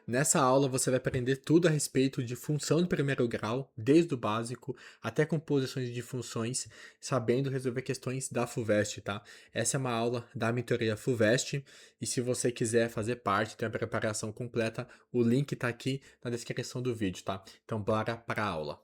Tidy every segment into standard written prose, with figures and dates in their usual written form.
Nessa aula você vai aprender tudo a respeito de função de primeiro grau, desde o básico até composições de funções, sabendo resolver questões da FUVEST, tá? Essa é uma aula da mentoria FUVEST e se você quiser fazer parte, ter a preparação completa, o link tá aqui na descrição do vídeo, tá? Então bora para a aula.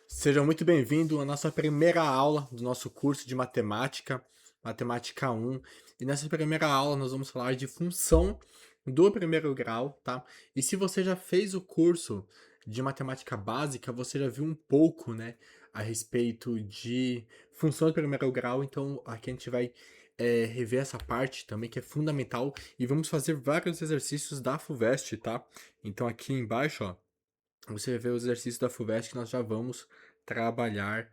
Sejam muito bem-vindos à nossa primeira aula do nosso curso de matemática, Matemática 1. E nessa primeira aula nós vamos falar de função do primeiro grau, tá? E se você já fez o curso de matemática básica, você já viu um pouco, né, a respeito de função do primeiro grau. Então aqui a gente vai rever essa parte também que é fundamental e vamos fazer vários exercícios da FUVEST, tá? Então aqui embaixo, ó, você vê os exercícios da FUVEST que nós já vamos trabalhar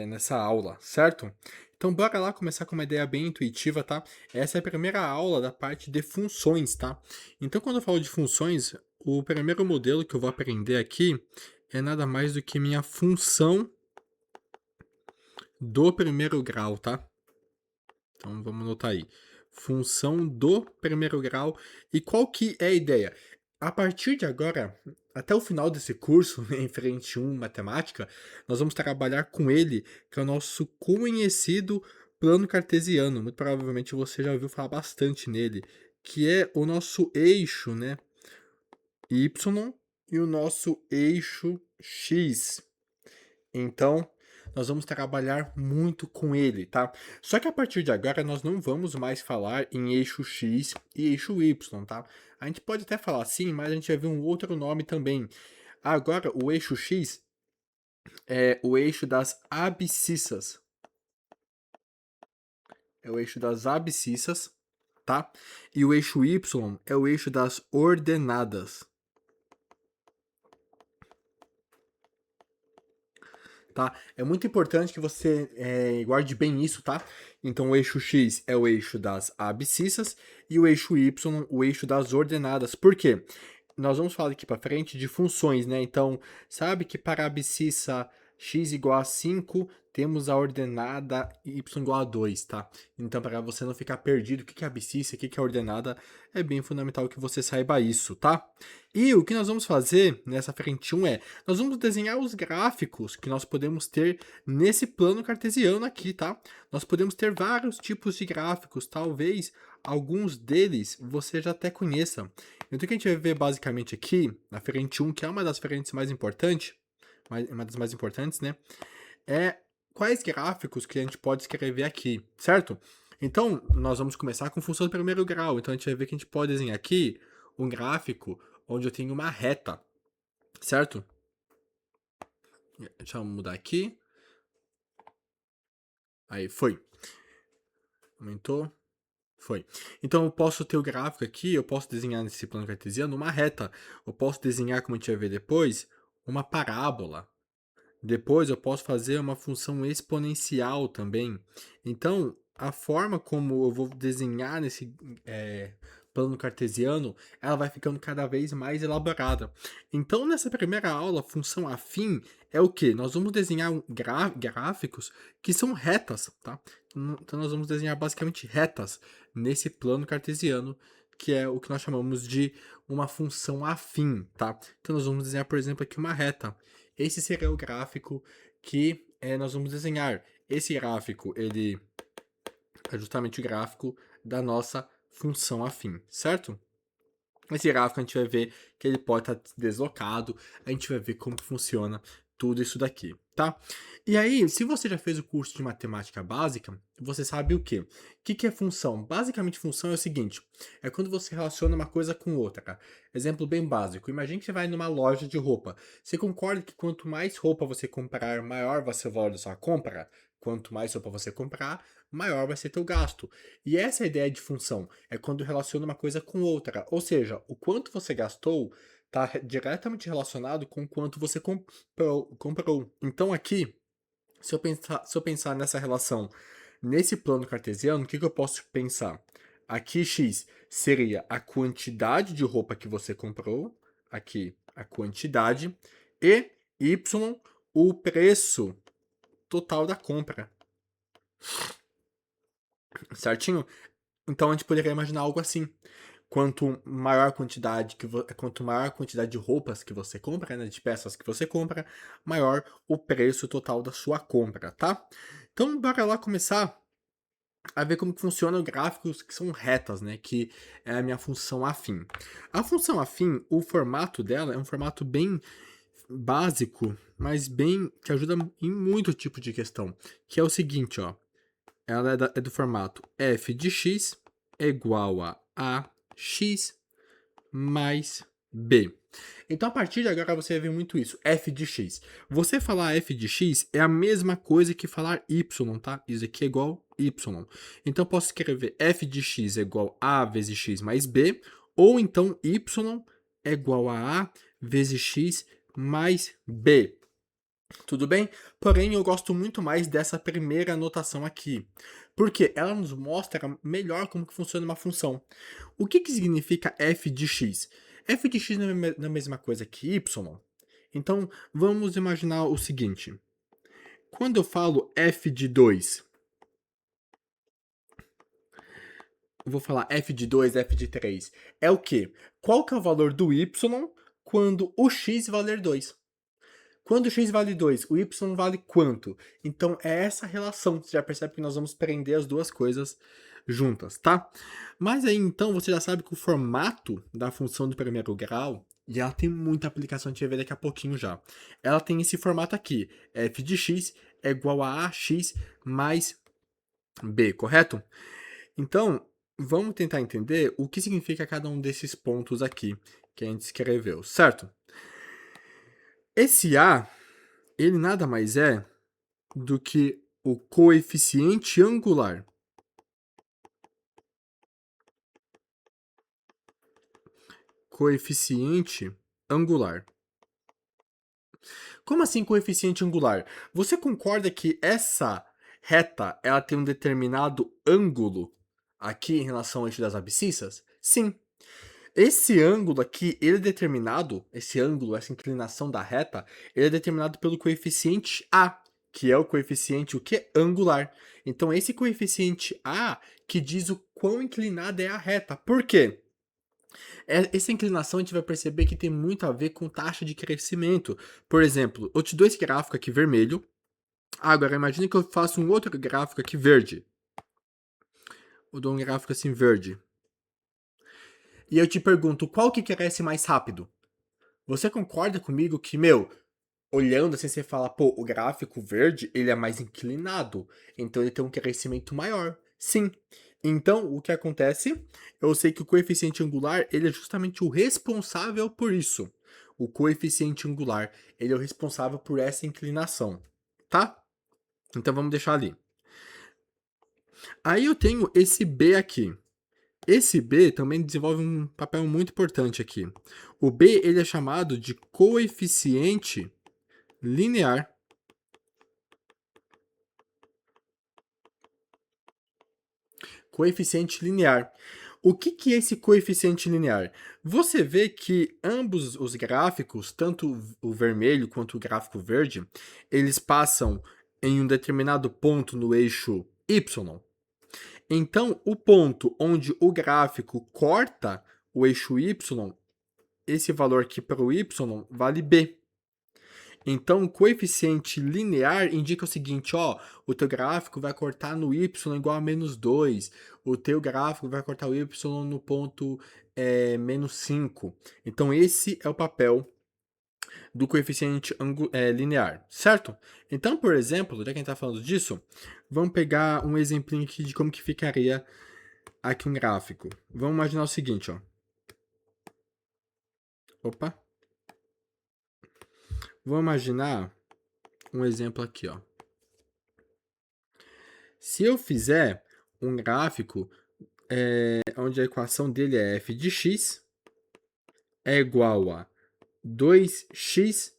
nessa aula, certo? Então, bora lá começar com uma ideia bem intuitiva, tá? Essa é a primeira aula da parte de funções, tá? Então, quando eu falo de funções, o primeiro modelo que eu vou aprender aqui é nada mais do que minha função do primeiro grau, tá? Então, vamos anotar aí. Função do primeiro grau. E qual que é a ideia? A partir de agora, até o final desse curso, em frente 1 matemática, nós vamos trabalhar com ele, que é o nosso conhecido plano cartesiano. Muito provavelmente você já ouviu falar bastante nele, que é o nosso eixo, né, y e o nosso eixo x. Então, nós vamos trabalhar muito com ele, tá? Só que a partir de agora nós não vamos mais falar em eixo X e eixo Y, tá? A gente pode até falar assim, mas a gente vai ver um outro nome também. Agora, o eixo X é o eixo das abscissas. É o eixo das abscissas, tá? E o eixo Y é o eixo das ordenadas. Tá? É muito importante que você guarde bem isso, tá? Então, o eixo X é o eixo das abscissas e o eixo Y, o eixo das ordenadas. Por quê? Nós vamos falar daqui para frente de funções, né? Então, sabe que para a abscissa x igual a 5, temos a ordenada y igual a 2, tá? Então, para você não ficar perdido, o que é abscissa, o que é ordenada, é bem fundamental que você saiba isso, tá? E o que nós vamos fazer nessa frente 1 nós vamos desenhar os gráficos que nós podemos ter nesse plano cartesiano aqui, tá? Nós podemos ter vários tipos de gráficos, talvez alguns deles você já até conheça. Então, o que a gente vai ver basicamente aqui, na frente 1, que é uma das frentes mais importantes, uma das mais importantes, né? É quais gráficos que a gente pode escrever aqui, certo? Então, nós vamos começar com função do primeiro grau. Então, a gente vai ver que a gente pode desenhar aqui um gráfico onde eu tenho uma reta, certo? Deixa eu mudar aqui. Aí, foi. Aumentou. Foi. Então eu posso ter o gráfico aqui, eu posso desenhar nesse plano cartesiano uma reta. Eu posso desenhar, como a gente vai ver depois, uma parábola. Depois eu posso fazer uma função exponencial também. Então, a forma como eu vou desenhar nesse plano cartesiano, ela vai ficando cada vez mais elaborada. Então, nessa primeira aula, função afim é o que? Nós vamos desenhar gráficos que são retas, tá? Então, nós vamos desenhar basicamente retas nesse plano cartesiano, que é o que nós chamamos de uma função afim, tá? Então, nós vamos desenhar, por exemplo, aqui uma reta. Esse seria o gráfico que nós vamos desenhar. Esse gráfico, ele é justamente o gráfico da nossa função afim, certo? Esse gráfico a gente vai ver que ele pode estar deslocado, a gente vai ver como funciona tudo isso daqui, tá? E aí, se você já fez o curso de matemática básica, você sabe o quê? O que é função? Basicamente, função é o seguinte, é quando você relaciona uma coisa com outra, cara. Exemplo bem básico, imagine que você vai numa loja de roupa. Você concorda que quanto mais roupa você comprar, maior vai ser o valor da sua compra? Quanto mais roupa você comprar, maior vai ser teu gasto. E essa é a ideia de função, é quando relaciona uma coisa com outra. Ou seja, o quanto você gastou está diretamente relacionado com o quanto você comprou. Então aqui, se eu pensar nessa relação, nesse plano cartesiano, o que eu posso pensar? Aqui x seria a quantidade de roupa que você comprou, aqui a quantidade, e y o preço total da compra, certinho? Então a gente poderia imaginar algo assim. quanto maior a quantidade de roupas que você compra, né, de peças que você compra, maior o preço total da sua compra, tá? Então, bora lá começar a ver como que funciona gráficos que são retas, né, que é a minha função afim. A função afim, o formato dela é um formato bem básico, mas bem que ajuda em muito tipo de questão, que é o seguinte, ó. Ela é do formato f de x é igual a x mais b. Então, a partir de agora, você vai ver muito isso, f de x. Você falar f de x é a mesma coisa que falar y, tá? Isso aqui é igual y. Então, eu posso escrever f de x é igual a vezes x mais b, ou então y é igual a vezes x mais b. Tudo bem? Porém, eu gosto muito mais dessa primeira anotação aqui, porque ela nos mostra melhor como que funciona uma função. O que significa f de x? F de x não é a mesma coisa que y? Então, vamos imaginar o seguinte. Quando eu falo f de 2, eu vou falar f de 2, f de 3. É o quê? Qual que é o valor do y quando o x valer 2? Quando o x vale 2, o y vale quanto? Então, é essa relação. Você já percebe que nós vamos prender as duas coisas juntas, tá? Mas aí, então, você já sabe que o formato da função do primeiro grau, e ela tem muita aplicação, a gente vai ver daqui a pouquinho já. Ela tem esse formato aqui, f de x é igual a ax mais b, correto? Então, vamos tentar entender o que significa cada um desses pontos aqui que a gente escreveu, certo? Esse a, ele nada mais é do que o coeficiente angular. Coeficiente angular. Como assim coeficiente angular? Você concorda que essa reta ela tem um determinado ângulo aqui em relação ao eixo das abscissas? Sim. Esse ângulo aqui, ele é determinado, esse ângulo, essa inclinação da reta, ele é determinado pelo coeficiente A, que é o coeficiente o quê? Angular. Então, esse coeficiente A que diz o quão inclinada é a reta. Por quê? Essa inclinação a gente vai perceber que tem muito a ver com taxa de crescimento. Por exemplo, eu te dou esse gráfico aqui vermelho. Agora, imagine que eu faço um outro gráfico aqui verde. Eu dou um gráfico assim verde. E eu te pergunto, qual que cresce mais rápido? Você concorda comigo que, olhando assim, você fala, pô, o gráfico verde, ele é mais inclinado, então ele tem um crescimento maior. Sim. Então, o que acontece? Eu sei que o coeficiente angular, ele é justamente o responsável por isso. O coeficiente angular, ele é o responsável por essa inclinação, tá? Então, vamos deixar ali. Aí eu tenho esse B aqui. Esse B também desenvolve um papel muito importante aqui. O B, ele é chamado de coeficiente linear. Coeficiente linear. O que é esse coeficiente linear? Você vê que ambos os gráficos, tanto o vermelho quanto o gráfico verde, eles passam em um determinado ponto no eixo y. Então, o ponto onde o gráfico corta o eixo y, esse valor aqui para o y vale b. Então, o coeficiente linear indica o seguinte, ó, o teu gráfico vai cortar no y igual a menos 2, o teu gráfico vai cortar o y no ponto menos 5. Então, esse é o papel do coeficiente linear, certo? Então, por exemplo, já que a gente está falando disso, vamos pegar um exemplinho aqui de como que ficaria aqui um gráfico. Vamos imaginar o seguinte, ó. Opa. Vamos imaginar um exemplo aqui, ó. Se eu fizer um gráfico onde a equação dele é f de x é igual a 2x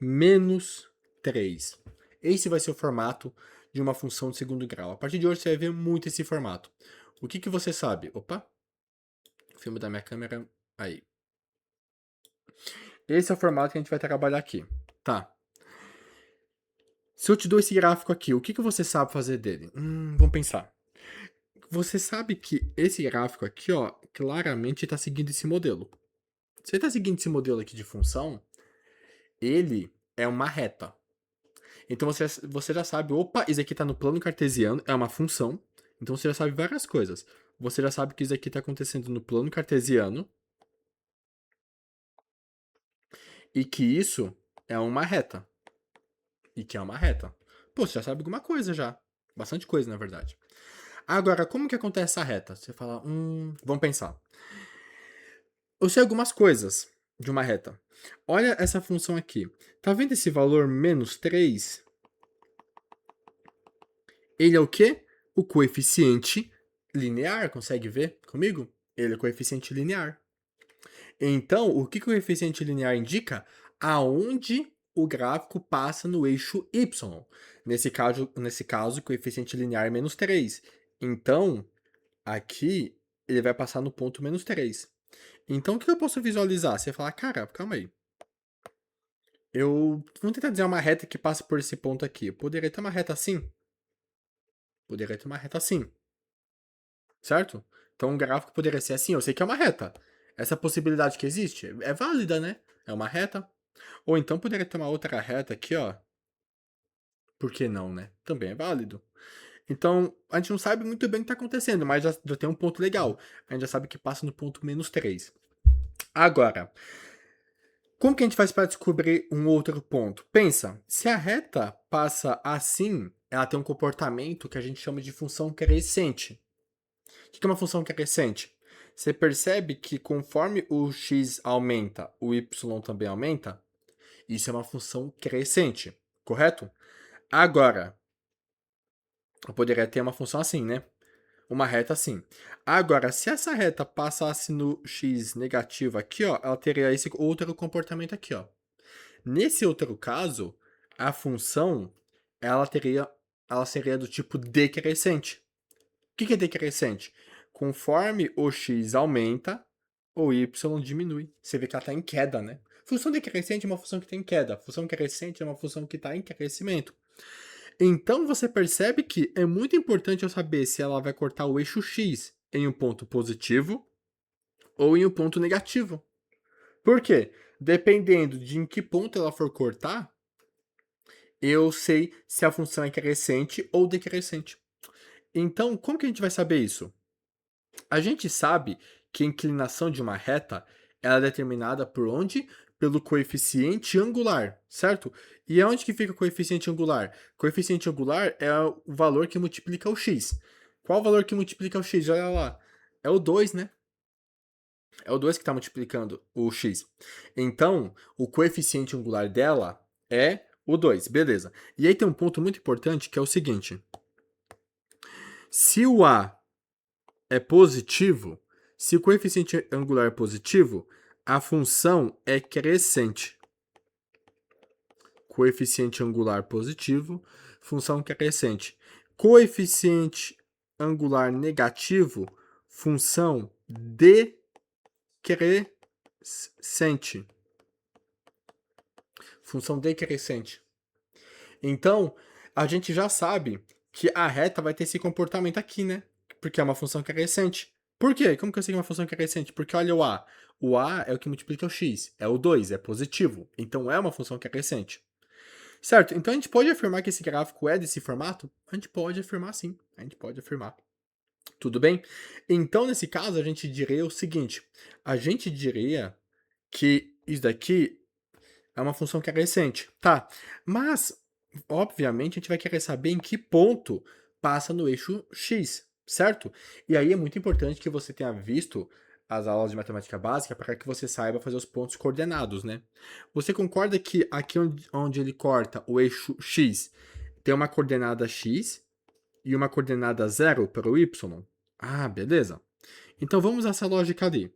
menos 3. Esse vai ser o formato de uma função de segundo grau. A partir de hoje você vai ver muito esse formato. O que você sabe? Opa, filme da minha câmera, aí. Esse é o formato que a gente vai trabalhar aqui, tá? Se eu te dou esse gráfico aqui, o que você sabe fazer dele? Vamos pensar. você sabe que esse gráfico aqui, ó, claramente está seguindo esse modelo. Se ele está seguindo esse modelo aqui de função, ele é uma reta. Então você já sabe, opa, isso aqui está no plano cartesiano, é uma função. Então você já sabe várias coisas. Você já sabe que isso aqui está acontecendo no plano cartesiano e que isso é uma reta. E que é uma reta. Pô, você já sabe alguma coisa já. Bastante coisa, na verdade. Agora, como que acontece essa reta? Você fala, vamos pensar. Eu sei algumas coisas de uma reta. Olha essa função aqui. Tá vendo esse valor menos 3? Ele é o quê? O coeficiente linear. Consegue ver comigo? Ele é o coeficiente linear. Então, o que o coeficiente linear indica? Aonde o gráfico passa no eixo y. Nesse caso, o coeficiente linear é menos 3. Então, aqui, ele vai passar no ponto menos 3. Então, o que eu posso visualizar? Você fala, cara, calma aí. Vamos tentar dizer uma reta que passa por esse ponto aqui. Eu poderia ter uma reta assim? Poderia ter uma reta assim. Certo? Então, um gráfico poderia ser assim. Eu sei que é uma reta. Essa possibilidade que existe é válida, né? É uma reta. Ou então poderia ter uma outra reta aqui, ó. Por que não, né? Também é válido. Então, a gente não sabe muito bem o que está acontecendo, mas já tem um ponto legal. A gente já sabe que passa no ponto menos 3. Agora, como que a gente faz para descobrir um outro ponto? Pensa, se a reta passa assim, ela tem um comportamento que a gente chama de função crescente. O que é uma função crescente? Você percebe que conforme o x aumenta, o y também aumenta? Isso é uma função crescente, correto? Agora, eu poderia ter uma função assim, né? Uma reta assim. Agora, se essa reta passasse no x negativo aqui, ó, ela teria esse outro comportamento aqui, ó. Nesse outro caso, a função ela seria do tipo decrescente. O que é decrescente? Conforme o x aumenta, o y diminui. Você vê que ela está em queda, né? Função decrescente é uma função que está em queda. Função crescente é uma função que está em crescimento. Então você percebe que é muito importante eu saber se ela vai cortar o eixo x em um ponto positivo ou em um ponto negativo. Por quê? Dependendo de em que ponto ela for cortar, eu sei se a função é crescente ou decrescente. Então, como que a gente vai saber isso? A gente sabe que a inclinação de uma reta ela é determinada por onde? Pelo coeficiente angular, certo? E aonde que fica o coeficiente angular? Coeficiente angular é o valor que multiplica o x. Qual o valor que multiplica o x? Olha lá. É o 2, né? É o 2 que está multiplicando o x. Então, o coeficiente angular dela é o 2, beleza. E aí tem um ponto muito importante que é o seguinte. Se o a é positivo, se o coeficiente angular é positivo, a função é crescente. Coeficiente angular positivo, função crescente. Coeficiente angular negativo, função decrescente. Função decrescente. Então, a gente já sabe que a reta vai ter esse comportamento aqui, né? Porque é uma função crescente. Por quê? Como que eu sei que é uma função crescente? Porque olha o a. O a é o que multiplica o x. É o 2, é positivo. Então é uma função crescente. Certo? Então a gente pode afirmar que esse gráfico é desse formato? A gente pode afirmar sim. A gente pode afirmar. Tudo bem? Então, nesse caso, a gente diria o seguinte. A gente diria que isso daqui é uma função crescente. Tá, mas, obviamente, a gente vai querer saber em que ponto passa no eixo x, certo? E aí é muito importante que você tenha visto as aulas de matemática básica para que você saiba fazer os pontos coordenados, né? Você concorda que aqui onde ele corta o eixo x tem uma coordenada x e uma coordenada 0 para o y? Ah, beleza. Então vamos usar essa lógica ali.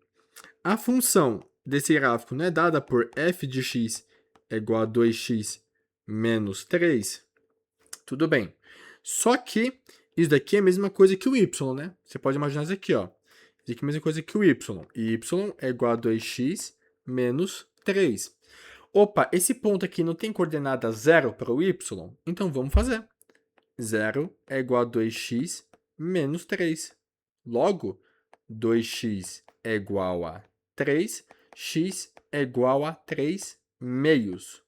A função desse gráfico não é dada por f de x é igual a 2x menos 3? Tudo bem. Só que isso daqui é a mesma coisa que o y, né? Você pode imaginar isso aqui, ó. Isso aqui é a mesma coisa que o y. E y é igual a 2x menos 3. Opa, esse ponto aqui não tem coordenada 0 para o y? Então vamos fazer. 0 é igual a 2x menos 3. Logo, 2x é igual a 3, x é igual a 3 meios.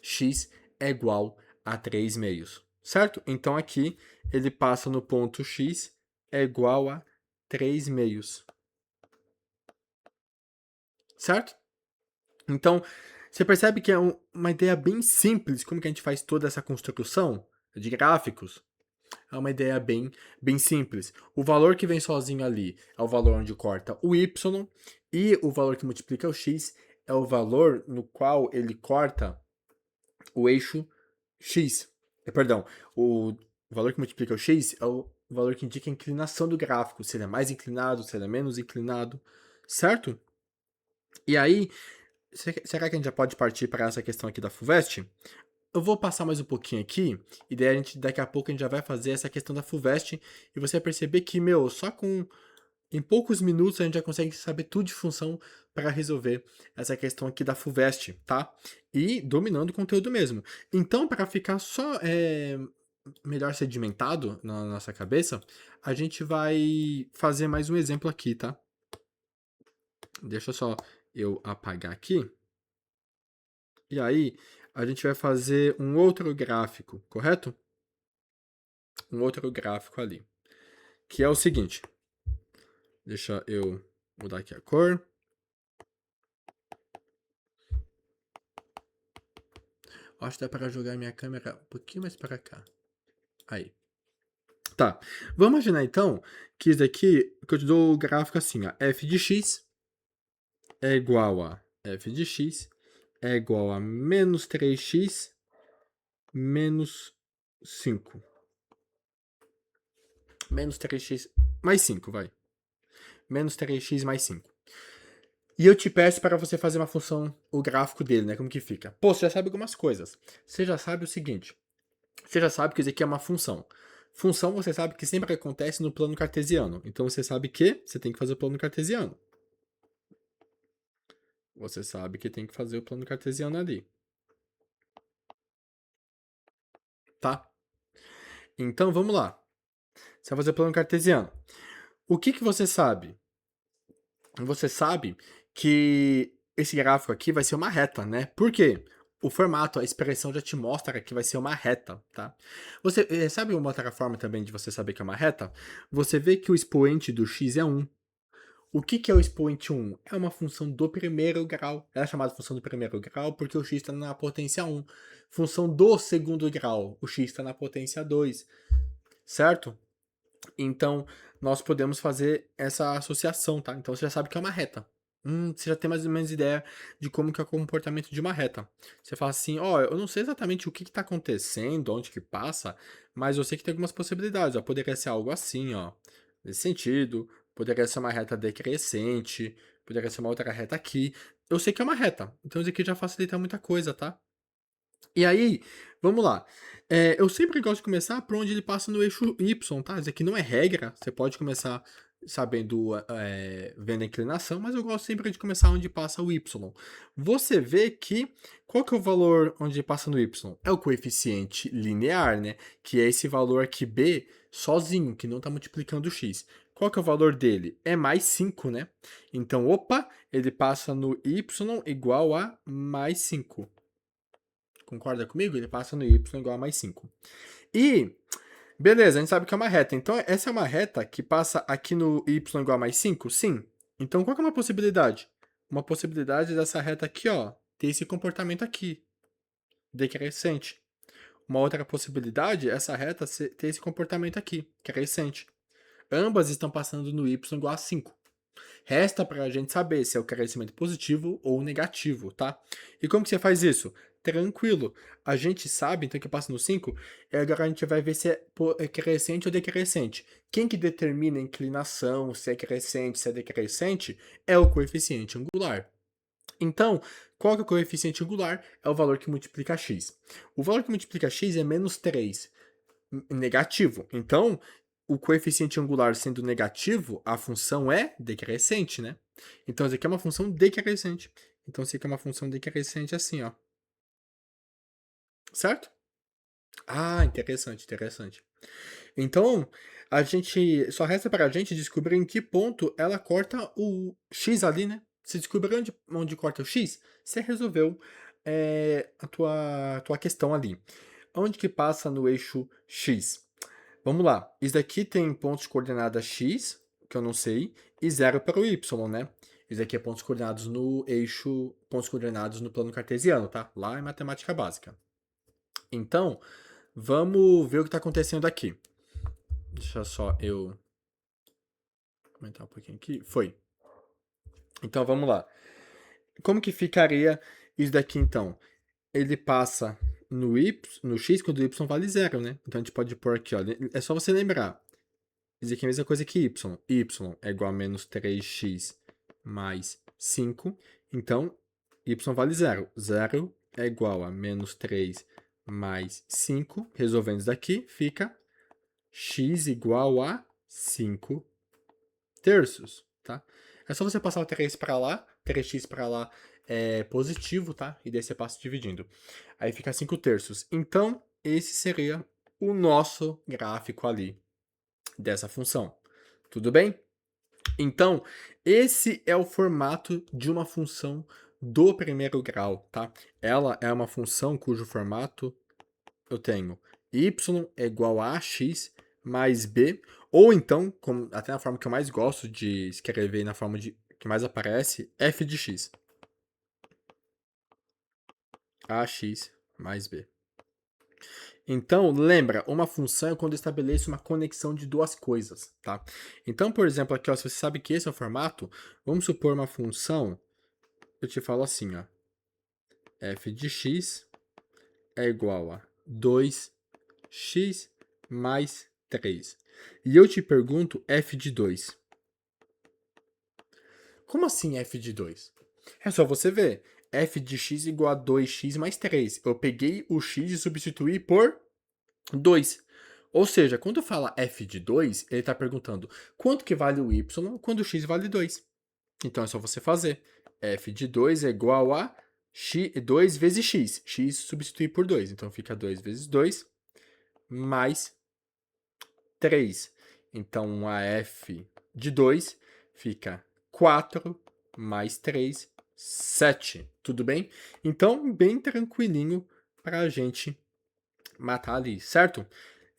X é igual a 3 meios, certo? Então aqui ele passa no ponto x é igual a 3 meios, certo? Então, você percebe que é uma ideia bem simples, como que a gente faz toda essa construção de gráficos. É uma ideia bem simples. O valor que vem sozinho ali é o valor onde corta o y, e o valor que multiplica o x é o valor no qual ele corta o eixo x. Perdão, o valor que multiplica o x é o valor que indica a inclinação do gráfico, se ele é mais inclinado, se ele é menos inclinado, certo? E aí, será que a gente já pode partir para essa questão aqui da FUVEST? Eu vou passar mais um pouquinho aqui, e daí daqui a pouco a gente já vai fazer essa questão da FUVEST, e você vai perceber que, só em poucos minutos a gente já consegue saber tudo de função para resolver essa questão aqui da FUVEST, tá? E dominando o conteúdo mesmo. Então, para ficar só melhor sedimentado na nossa cabeça, a gente vai fazer mais um exemplo aqui, tá? Deixa só eu apagar aqui. E aí, a gente vai fazer um outro gráfico, correto? Um outro gráfico ali. Que é o seguinte. Deixa eu mudar aqui a cor. Acho que dá para jogar minha câmera um pouquinho mais para cá. Aí. Tá. Vamos imaginar então que isso daqui, que eu te dou o gráfico assim, ó. F de x é igual a f de x é igual a menos 3x menos 5. Menos 3x mais 5, vai. Menos 3x mais 5. E eu te peço para você fazer uma função, o gráfico dele, né? Como que fica? Pô, você já sabe algumas coisas. Você já sabe o seguinte. Você já sabe que isso aqui é uma função. Função você sabe que sempre acontece no plano cartesiano. Então você sabe que você tem que fazer o plano cartesiano. Você sabe que tem que fazer o plano cartesiano ali. Tá? Então vamos lá. Você vai fazer o plano cartesiano. O que você sabe? Você sabe que esse gráfico aqui vai ser uma reta, né? Por quê? O formato, a expressão já te mostra que vai ser uma reta, tá? Você sabe uma outra forma também de você saber que é uma reta? Você vê que o expoente do x é 1. O que é o expoente 1? É uma função do primeiro grau. Ela é chamada função do primeiro grau porque o x está na potência 1. Função do segundo grau, o x está na potência 2, certo? Então, nós podemos fazer essa associação, tá? Então, você já sabe que é uma reta. Você já tem mais ou menos ideia de como que é o comportamento de uma reta. Você fala assim, eu não sei exatamente o que está acontecendo, onde que passa, mas eu sei que tem algumas possibilidades. Poderia ser algo assim, nesse sentido. Poderia ser uma reta decrescente. Poderia ser uma outra reta aqui. Eu sei que é uma reta. Então, isso aqui já facilita muita coisa, tá? E aí, vamos lá. Eu sempre gosto de começar por onde ele passa no eixo Y, tá? Isso aqui não é regra, você pode começar sabendo, vendo a inclinação, mas eu gosto sempre de começar onde passa o Y. Você vê que, qual que é o valor onde passa no Y? É o coeficiente linear, né? Que é esse valor aqui B sozinho, que não está multiplicando o X. Qual que é o valor dele? É mais 5, né? Então, ele passa no Y igual a mais 5. Concorda comigo? Ele passa no y igual a mais 5. E, beleza, a gente sabe que é uma reta. Então, essa é uma reta que passa aqui no y igual a mais 5? Sim. Então, qual que é uma possibilidade? Uma possibilidade dessa reta aqui, ter esse comportamento aqui, decrescente. Uma outra possibilidade é essa reta ter esse comportamento aqui, crescente. Ambas estão passando no y igual a 5. Resta para a gente saber se é o crescimento positivo ou negativo, tá? E como que você faz isso? Tranquilo. A gente sabe, então, que passa no 5, e agora a gente vai ver se é crescente ou decrescente. Quem que determina a inclinação, se é crescente, se é decrescente, é o coeficiente angular. Então, qual que é o coeficiente angular? É o valor que multiplica x. O valor que multiplica x é menos 3 negativo. Então, o coeficiente angular sendo negativo, a função é decrescente, né? Então, isso aqui é uma função decrescente. Então, isso aqui é uma função decrescente assim, ó. Certo? Ah, interessante, interessante. Então, A gente só resta para a gente descobrir em que ponto ela corta o X ali, né? Se descobrir onde corta o X, você resolveu a tua questão ali. Onde que passa no eixo X? Vamos lá. Isso daqui tem pontos de coordenada X, que eu não sei, e zero para o Y, né? Isso aqui é pontos coordenados no eixo, pontos coordenados no plano cartesiano, tá? Lá é matemática básica. Então, vamos ver o que está acontecendo aqui. Deixa só eu aumentar um pouquinho aqui. Foi. Então, vamos lá. Como que ficaria isso daqui, então? Ele passa no x quando o y vale zero, né? Então, a gente pode pôr aqui, ó. É só você lembrar. Isso aqui é a mesma coisa que y. Y é igual a menos 3x mais 5. Então, y vale zero. Zero é igual a menos 3 mais 5. Resolvendo isso daqui, fica x igual a 5 terços, tá? É só você passar o 3 para lá, 3x para lá é positivo, tá? E daí você passa dividindo. Aí fica 5 terços. Então, esse seria o nosso gráfico ali dessa função. Tudo bem? Então, esse é o formato de uma função do primeiro grau, tá? Ela é uma função cujo formato eu tenho y é igual a ax mais b, ou então, até na forma que eu mais gosto de escrever, na forma que mais aparece, f de x. Ax mais b. Então, lembra, uma função é quando eu estabeleço uma conexão de duas coisas, tá? Então, por exemplo, aqui, ó, se você sabe que esse é o formato, vamos supor uma função, eu te falo assim, ó, f de x é igual a 2x mais 3. E eu te pergunto f de 2. Como assim f de 2? É só você ver. F de x igual a 2x mais 3. Eu peguei o x e substituí por 2. Ou seja, quando fala f de 2, ele está perguntando quanto que vale o y quando o x vale 2. Então é só você fazer. F de 2 é igual a 2 vezes x. X substituir por 2. Então fica 2 vezes 2 mais 3. Então a f de 2 fica 4 mais 3, 7. Tudo bem? Então, bem tranquilinho para a gente matar ali, certo?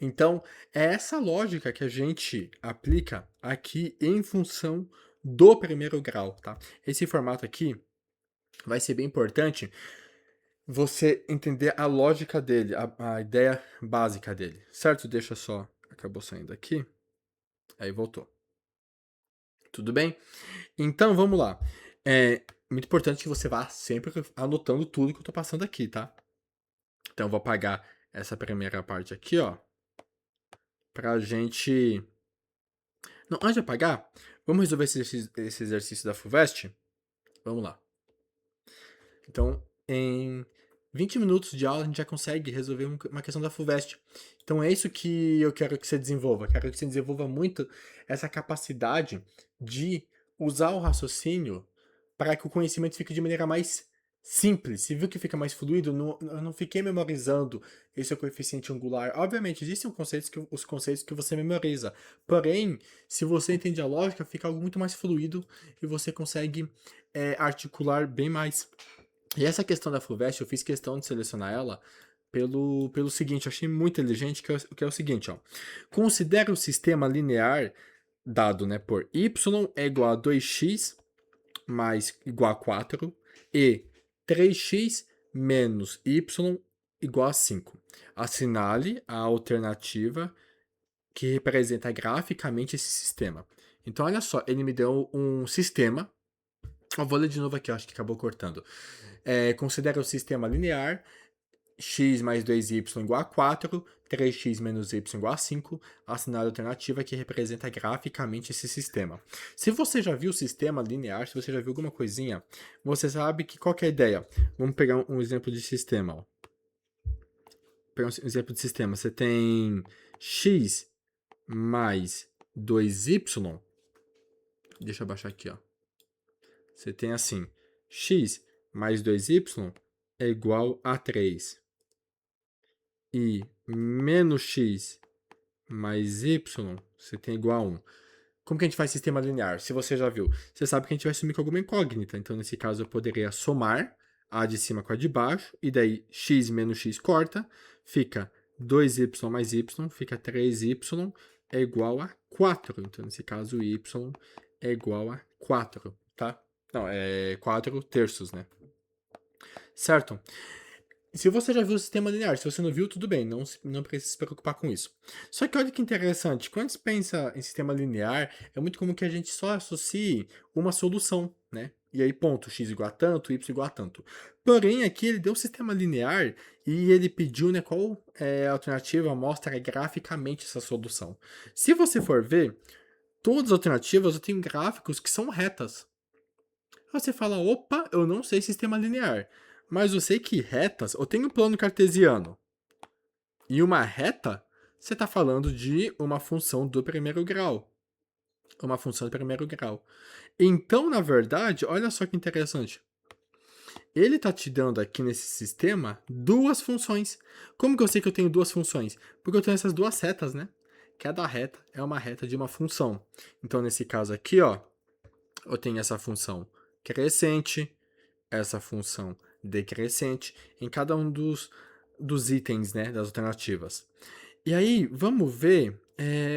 Então, é essa lógica que a gente aplica aqui em função do primeiro grau, tá? Esse formato aqui vai ser bem importante você entender a lógica dele, a ideia básica dele, certo? Deixa só, acabou saindo aqui, aí voltou. Tudo bem? Então, vamos lá. É muito importante que você vá sempre anotando tudo que eu tô passando aqui, tá? Então, eu vou apagar essa primeira parte aqui, ó, pra gente... Não, antes de apagar, vamos resolver esse exercício da FUVEST? Vamos lá. Então, em 20 minutos de aula, a gente já consegue resolver uma questão da FUVEST. Então, é isso que eu quero que você desenvolva. Quero que você desenvolva muito essa capacidade de usar o raciocínio para que o conhecimento fique de maneira mais simples. Você viu que fica mais fluido? Eu não fiquei memorizando esse é o coeficiente angular. Obviamente, existem os conceitos que você memoriza. Porém, se você entende a lógica, fica algo muito mais fluido e você consegue articular bem mais. E essa questão da FUVEST, eu fiz questão de selecionar ela pelo seguinte, eu achei muito inteligente, que é o seguinte, ó. Considere o sistema linear dado, né, por y é igual a 2x mais igual a 4 e 3x menos y igual a 5. Assinale a alternativa que representa graficamente esse sistema. Então, olha só, ele me deu um sistema. Eu vou ler de novo aqui, acho que acabou cortando. Considera o sistema linear, x mais 2y igual a 4, 3x menos y igual a 5, assinale a alternativa que representa graficamente esse sistema. Se você já viu o sistema linear, se você já viu alguma coisinha, você sabe que qual que é a ideia? Vamos pegar um exemplo de sistema. Ó. Pegar um exemplo de sistema. Você tem x mais 2y. Deixa eu abaixar aqui, ó. Você tem assim, x mais 2y é igual a 3. E menos x mais y, você tem igual a 1. Como que a gente faz sistema linear? Se você já viu, você sabe que a gente vai assumir com alguma incógnita. Então, nesse caso, eu poderia somar a de cima com a de baixo, e daí x menos x corta, fica 2y mais y, fica 3y é igual a 4. Então, nesse caso, y é igual a 4, tá? Não, é 4 terços, né? Certo? Se você já viu o sistema linear, se você não viu, tudo bem, não precisa se preocupar com isso. Só que olha que interessante, quando se pensa em sistema linear, é muito comum que a gente só associe uma solução, né? E aí, ponto, x igual a tanto, y igual a tanto. Porém, aqui ele deu um sistema linear e ele pediu, né, qual alternativa mostra graficamente essa solução. Se você for ver, todas as alternativas eu tenho gráficos que são retas. Você fala, opa, eu não sei sistema linear. Mas eu sei que retas, eu tenho um plano cartesiano. E uma reta, você está falando de uma função do primeiro grau. Uma função do primeiro grau. Então, na verdade, olha só que interessante. Ele está te dando aqui nesse sistema duas funções. Como que eu sei que eu tenho duas funções? Porque eu tenho essas duas retas, né? Cada reta é uma reta de uma função. Então, nesse caso aqui, ó, eu tenho essa função crescente, essa função decrescente em cada um dos itens, né, das alternativas. E aí, vamos ver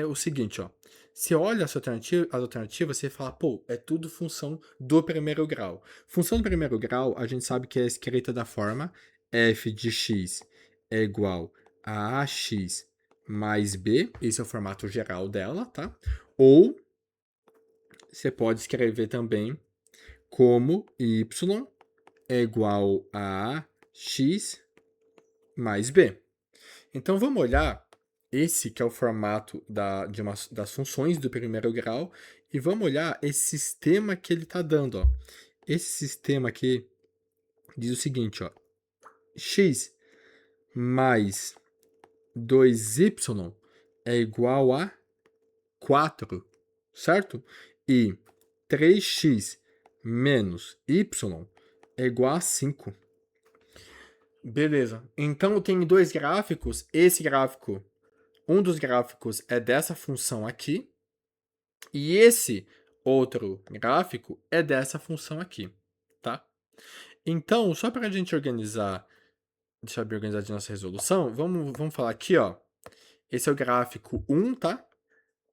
o seguinte, ó. Você olha as alternativas, você fala, pô, é tudo função do primeiro grau. Função do primeiro grau, a gente sabe que é escrita da forma f de x é igual a ax mais b, esse é o formato geral dela, tá? Ou você pode escrever também como y é igual a x mais b. Então, vamos olhar esse que é o formato das funções do primeiro grau e vamos olhar esse sistema que ele está dando. Ó. Esse sistema aqui diz o seguinte, ó, x mais 2y é igual a 4, certo? E 3x menos y é igual a 5. Beleza. Então eu tenho dois gráficos. Esse gráfico, um dos gráficos é dessa função aqui. E esse outro gráfico é dessa função aqui, tá? Então, só para a gente organizar, deixa eu organizar de nossa resolução, vamos falar aqui, ó. Esse é o gráfico 1, tá?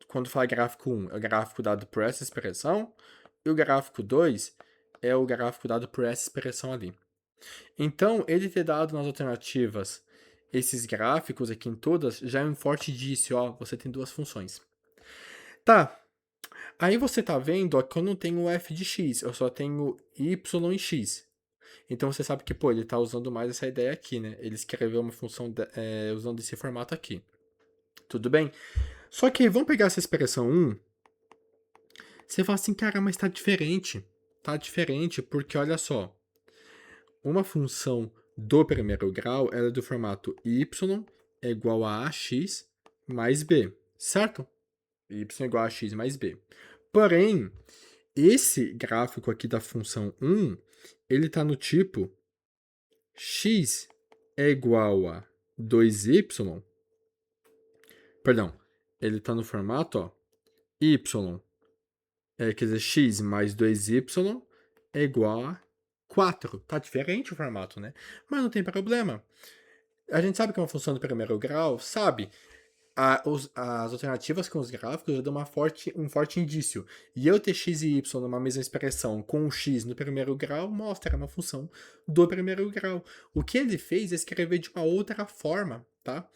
Quando fala gráfico 1, é o gráfico dado por essa expressão. E o gráfico 2 é o gráfico dado por essa expressão ali. Então, ele ter dado nas alternativas esses gráficos aqui em todas já é um forte indício, ó, você tem duas funções. Tá, aí você tá vendo ó, que eu não tenho f de x, eu só tenho y e x. Então você sabe que, pô, ele tá usando mais essa ideia aqui, né? Ele escreveu uma função usando esse formato aqui. Tudo bem? Só que vamos pegar essa expressão 1, você fala assim, cara, mas tá diferente. Tá diferente porque, olha só, uma função do primeiro grau ela é do formato y é igual a ax mais b, certo? Y é igual a x mais b. Porém, esse gráfico aqui da função 1, ele está no tipo x é igual a 2y, perdão, ele está no formato ó, y, quer dizer, x mais 2y é igual a 4. Tá diferente o formato, né? Mas não tem problema. A gente sabe que é uma função do primeiro grau, sabe? As alternativas com os gráficos já dão um forte indício. E eu ter x e y numa mesma expressão com o x no primeiro grau mostra uma função do primeiro grau. O que ele fez é escrever de uma outra forma, tá?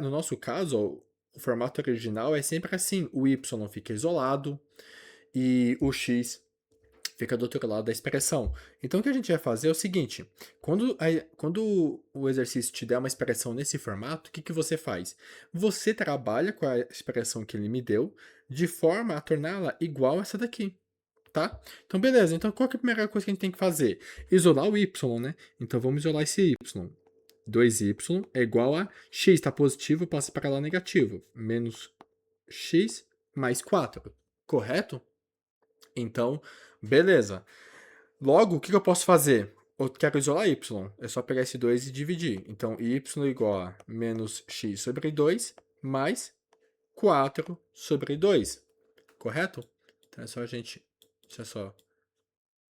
No nosso caso, ó, o formato original é sempre assim. O y fica isolado e o x fica do outro lado da expressão. Então, o que a gente vai fazer é o seguinte, quando o exercício te der uma expressão nesse formato, o que você faz? Você trabalha com a expressão que ele me deu, de forma a torná-la igual a essa daqui, tá? Então, beleza. Então, qual que é a primeira coisa que a gente tem que fazer? Isolar o y, né? Então, vamos isolar esse y. 2y é igual a x está positivo, passa para lá negativo. Menos x mais 4, correto? Então, beleza. Logo, o que eu posso fazer? Eu quero isolar y. É só pegar esse 2 e dividir. Então, y igual a menos x sobre 2 mais 4 sobre 2, correto? Então é só a gente, deixa eu só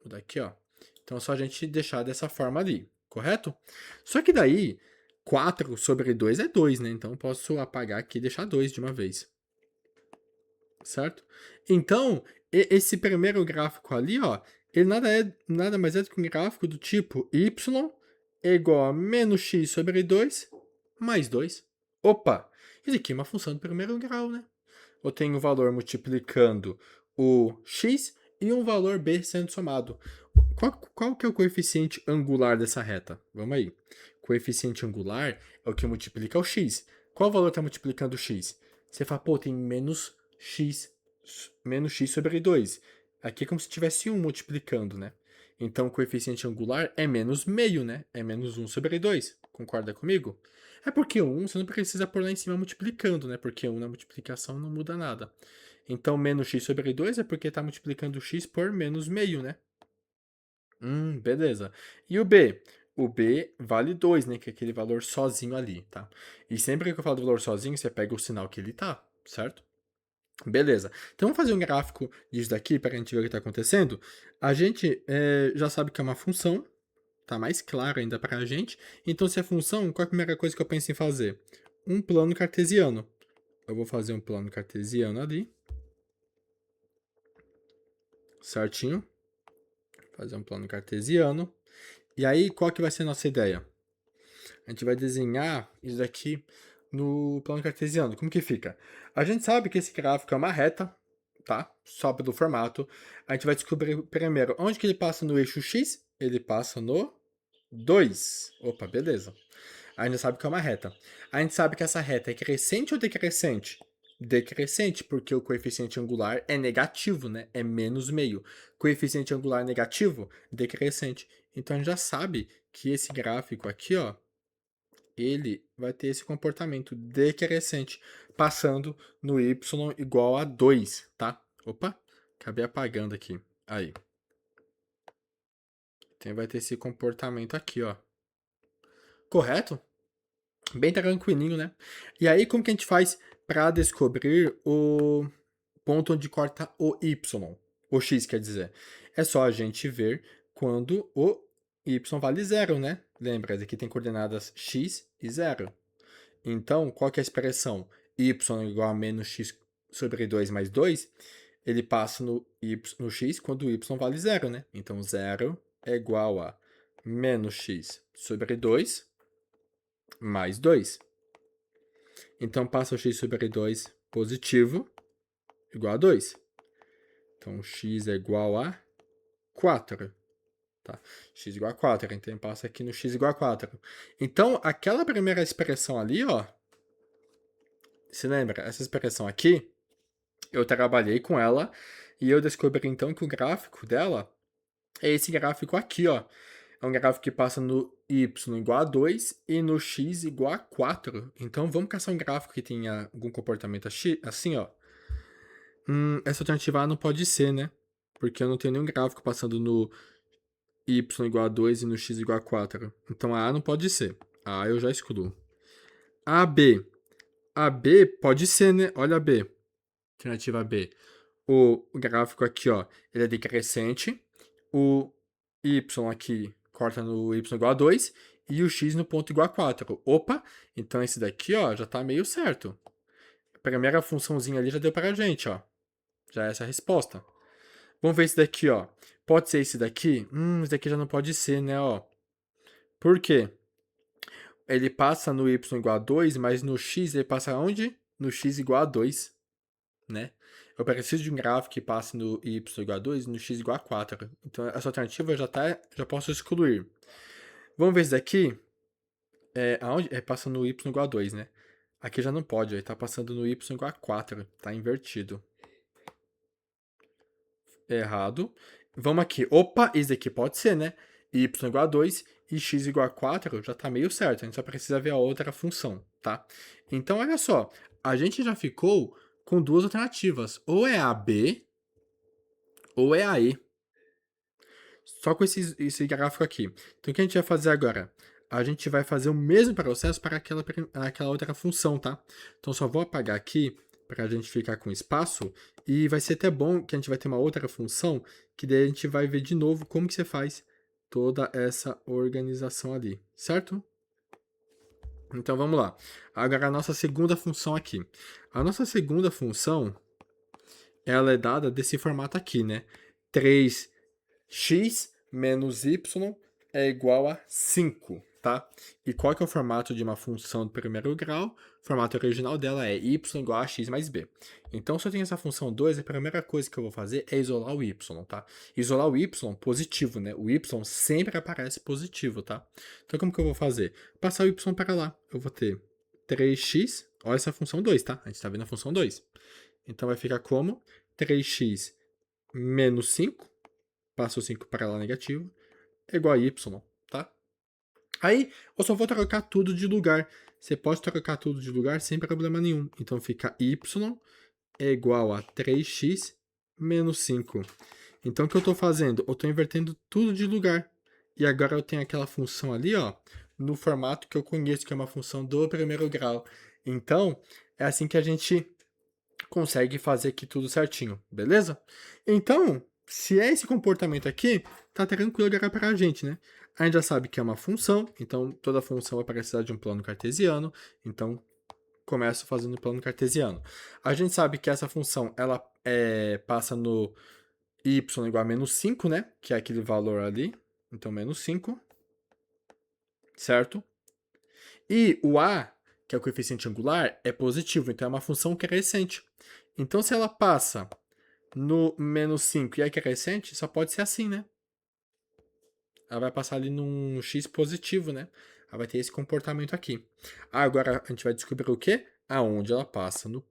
mudar aqui, ó. Então é só a gente deixar dessa forma ali, correto? Só que daí, 4 sobre 2 é 2, né? Então eu posso apagar aqui e deixar 2 de uma vez, certo? Então, esse primeiro gráfico ali, ó, ele nada mais é do que um gráfico do tipo y é igual a menos x sobre 2 mais 2. Opa! Isso aqui é uma função do primeiro grau, né? Eu tenho um valor multiplicando o x e um valor b sendo somado. Qual que é o coeficiente angular dessa reta? Vamos aí. Coeficiente angular é o que multiplica o x. Qual valor está multiplicando o x? Você fala, pô, tem menos x sobre 2. Aqui é como se tivesse 1 multiplicando, né? Então, o coeficiente angular é menos meio, né? É menos 1 sobre 2. Concorda comigo? É porque 1 você não precisa pôr lá em cima multiplicando, né? Porque 1 na multiplicação não muda nada. Então, menos x sobre 2 é porque está multiplicando x por menos meio, né? Beleza. E o b? O b vale 2, né? Que é aquele valor sozinho ali, tá? E sempre que eu falo do valor sozinho, você pega o sinal que ele tá, certo? Beleza. Então vamos fazer um gráfico disso daqui para a gente ver o que está acontecendo. A gente já sabe que é uma função, tá mais claro ainda para a gente. Então, se é função, qual é a primeira coisa que eu penso em fazer? Um plano cartesiano. Eu vou fazer um plano cartesiano ali. Certinho. Fazer um plano cartesiano. E aí, qual que vai ser a nossa ideia? A gente vai desenhar isso daqui no plano cartesiano. Como que fica? A gente sabe que esse gráfico é uma reta, tá? Só pelo formato. A gente vai descobrir primeiro onde que ele passa no eixo X. Ele passa no 2. Opa, beleza. A gente sabe que é uma reta. A gente sabe que essa reta é crescente ou decrescente? Decrescente, porque o coeficiente angular é negativo, né? É menos meio. Coeficiente angular negativo, decrescente. Então a gente já sabe que esse gráfico aqui, ó, ele vai ter esse comportamento decrescente, passando no y igual a 2, tá? Opa, acabei apagando aqui. Aí. Então vai ter esse comportamento aqui, ó. Correto? Bem tranquilinho, né? E aí, como que a gente faz para descobrir o ponto onde corta o y? O x, quer dizer. É só a gente ver quando o y vale zero, né? Lembra, aqui tem coordenadas x e zero. Então, qual que é a expressão? Y igual a menos x sobre 2 mais 2, ele passa no x quando o y vale zero, né? Então, zero é igual a menos x sobre 2 mais 2. Então, passa o x sobre 2 positivo, igual a 2. Então, x é igual a 4. Tá? X igual a 4. Então, passa aqui no x igual a 4. Então, aquela primeira expressão ali, ó, se lembra? Essa expressão aqui, eu trabalhei com ela e eu descobri, então, que o gráfico dela é esse gráfico aqui, ó. É um gráfico que passa no y igual a 2 e no x igual a 4. Então, vamos caçar um gráfico que tenha algum comportamento assim, ó. Essa alternativa A não pode ser, né? Porque eu não tenho nenhum gráfico passando no y igual a 2 e no x igual a 4. Então, a A não pode ser. A eu já excluo. A B. A B pode ser, né? Olha a B. Alternativa B. O gráfico aqui, ó, ele é decrescente. O y aqui corta no y igual a 2 e o x no ponto igual a 4. Opa, então esse daqui, ó, já tá meio certo. A primeira funçãozinha ali já deu pra gente, ó. Já é essa a resposta. Vamos ver esse daqui, ó. Pode ser esse daqui? Esse daqui já não pode ser, né, ó. Por quê? Ele passa no y igual a 2, mas no x ele passa onde? No x igual a 2, né? Eu preciso de um gráfico que passe no y igual a 2 e no x igual a 4. Então, essa alternativa já posso excluir. Vamos ver esse daqui. Aonde? Passa no y igual a 2, né? Aqui já não pode, ele tá passando no y igual a 4. Tá invertido. Errado. Vamos aqui. Opa, esse daqui pode ser, né? Y igual a 2 e x igual a 4 já tá meio certo. A gente só precisa ver a outra função, tá? Então, olha só. A gente já ficou com duas alternativas. Ou é a B ou é a E. Só com esse gráfico aqui. Então, o que a gente vai fazer agora? A gente vai fazer o mesmo processo para aquela outra função, tá? Então, só vou apagar aqui para a gente ficar com espaço, e vai ser até bom que a gente vai ter uma outra função, que daí a gente vai ver de novo como que você faz toda essa organização ali, certo? Então vamos lá. Agora a nossa segunda função aqui. A nossa segunda função, ela é dada desse formato aqui, né? 3x menos y é igual a 5, tá? E qual que é o formato de uma função do primeiro grau? O formato original dela é y igual a x mais b. Então, se eu tenho essa função 2, a primeira coisa que eu vou fazer é isolar o y, tá? Isolar o y positivo, né? O y sempre aparece positivo, tá? Então, como que eu vou fazer? Passar o y para lá. Eu vou ter 3x, olha essa função 2, tá? A gente está vendo a função 2. Então, vai ficar como 3x menos 5, passa o 5 para lá negativo, é igual a y, tá? Aí, eu só vou trocar tudo de lugar. Você pode trocar tudo de lugar sem problema nenhum. Então, fica y é igual a 3x menos 5. Então, o que eu estou fazendo? Eu estou invertendo tudo de lugar. E agora eu tenho aquela função ali, ó, no formato que eu conheço, que é uma função do primeiro grau. Então, é assim que a gente consegue fazer aqui tudo certinho, beleza? Então, se é esse comportamento aqui, tá tranquilo agora pra gente, né? A gente já sabe que é uma função, então toda função vai precisar de um plano cartesiano, então começo fazendo o plano cartesiano. A gente sabe que essa função, ela passa no y igual a menos 5, né? Que é aquele valor ali, então menos 5, certo? E o a, que é o coeficiente angular, é positivo, então é uma função crescente. Então, se ela passa no menos 5 e é crescente, só pode ser assim, né? Ela vai passar ali num x positivo, né? Ela vai ter esse comportamento aqui. Agora, a gente vai descobrir o quê? Aonde ela passa no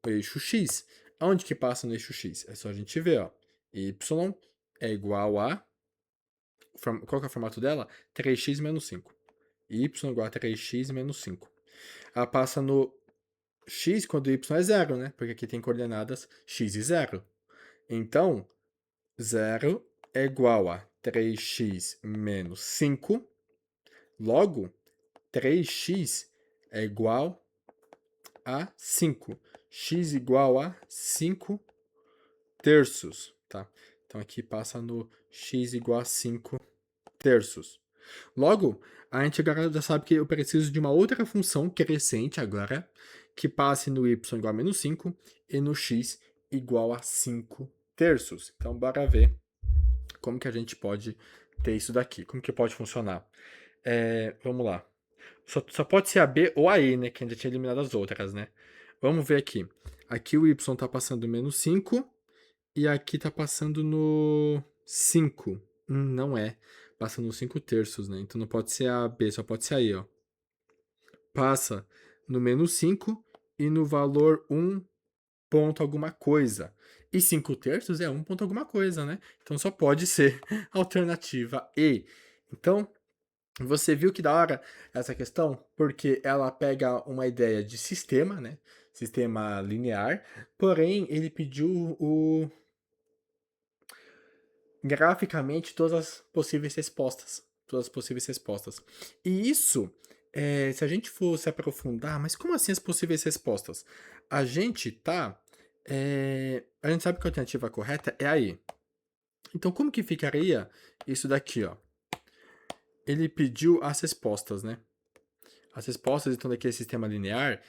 eixo x. Aonde que passa no eixo x? É só a gente ver, ó. Y é igual a... Qual que é o formato dela? 3x menos 5. Y é igual a 3x menos 5. Ela passa no x quando y é zero, né? Porque aqui tem coordenadas x e 0. Então, 0 é igual a 3x menos 5. Logo, 3x é igual a 5. X igual a 5 terços, tá? Então, aqui passa no x igual a 5 terços. Logo, a gente agora já sabe que eu preciso de uma outra função crescente agora, que passe no y igual a menos 5 e no x igual a 5 terços. Então, bora ver como que a gente pode ter isso daqui, como que pode funcionar. Vamos lá. Só pode ser a B ou a E, né, que a gente já tinha eliminado as outras, né? Vamos ver aqui. Aqui o y está passando menos 5 e aqui está passando no 5. Não é. Passa no 5 terços, né? Então não pode ser a B, só pode ser a E, ó. Passa no menos 5 e no valor 1 ponto alguma coisa. E 5 terços é 1 ponto alguma coisa, né? Então só pode ser a alternativa E. Então, você viu que da hora essa questão? Porque ela pega uma ideia de sistema, né? Sistema linear, porém ele pediu graficamente todas as possíveis respostas. Todas as possíveis respostas. E isso, se a gente for se aprofundar, mas como assim as possíveis respostas? A gente tá. A gente sabe que a alternativa correta é a E. Então, como que ficaria isso daqui, ó? Ele pediu as respostas, né? As respostas, então, daquele sistema linear,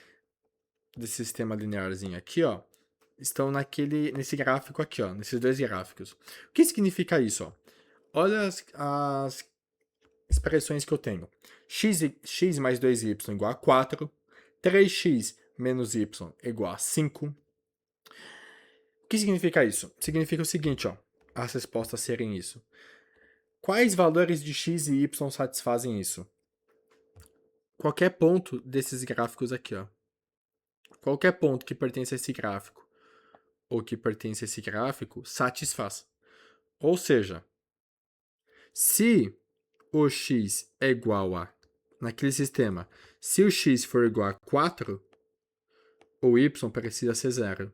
desse sistema linearzinho aqui, ó, estão nesse gráfico aqui, ó, nesses dois gráficos. O que significa isso, ó? Olha as expressões que eu tenho. X mais 2y igual a 4, 3x menos y igual a 5. O que significa isso? Significa o seguinte, ó, as respostas serem isso. Quais valores de x e y satisfazem isso? Qualquer ponto desses gráficos aqui, ó. Qualquer ponto que pertence a esse gráfico ou que pertence a esse gráfico satisfaz. Ou seja, se o x é igual a, naquele sistema, se o x for igual a 4, o y precisa ser 0.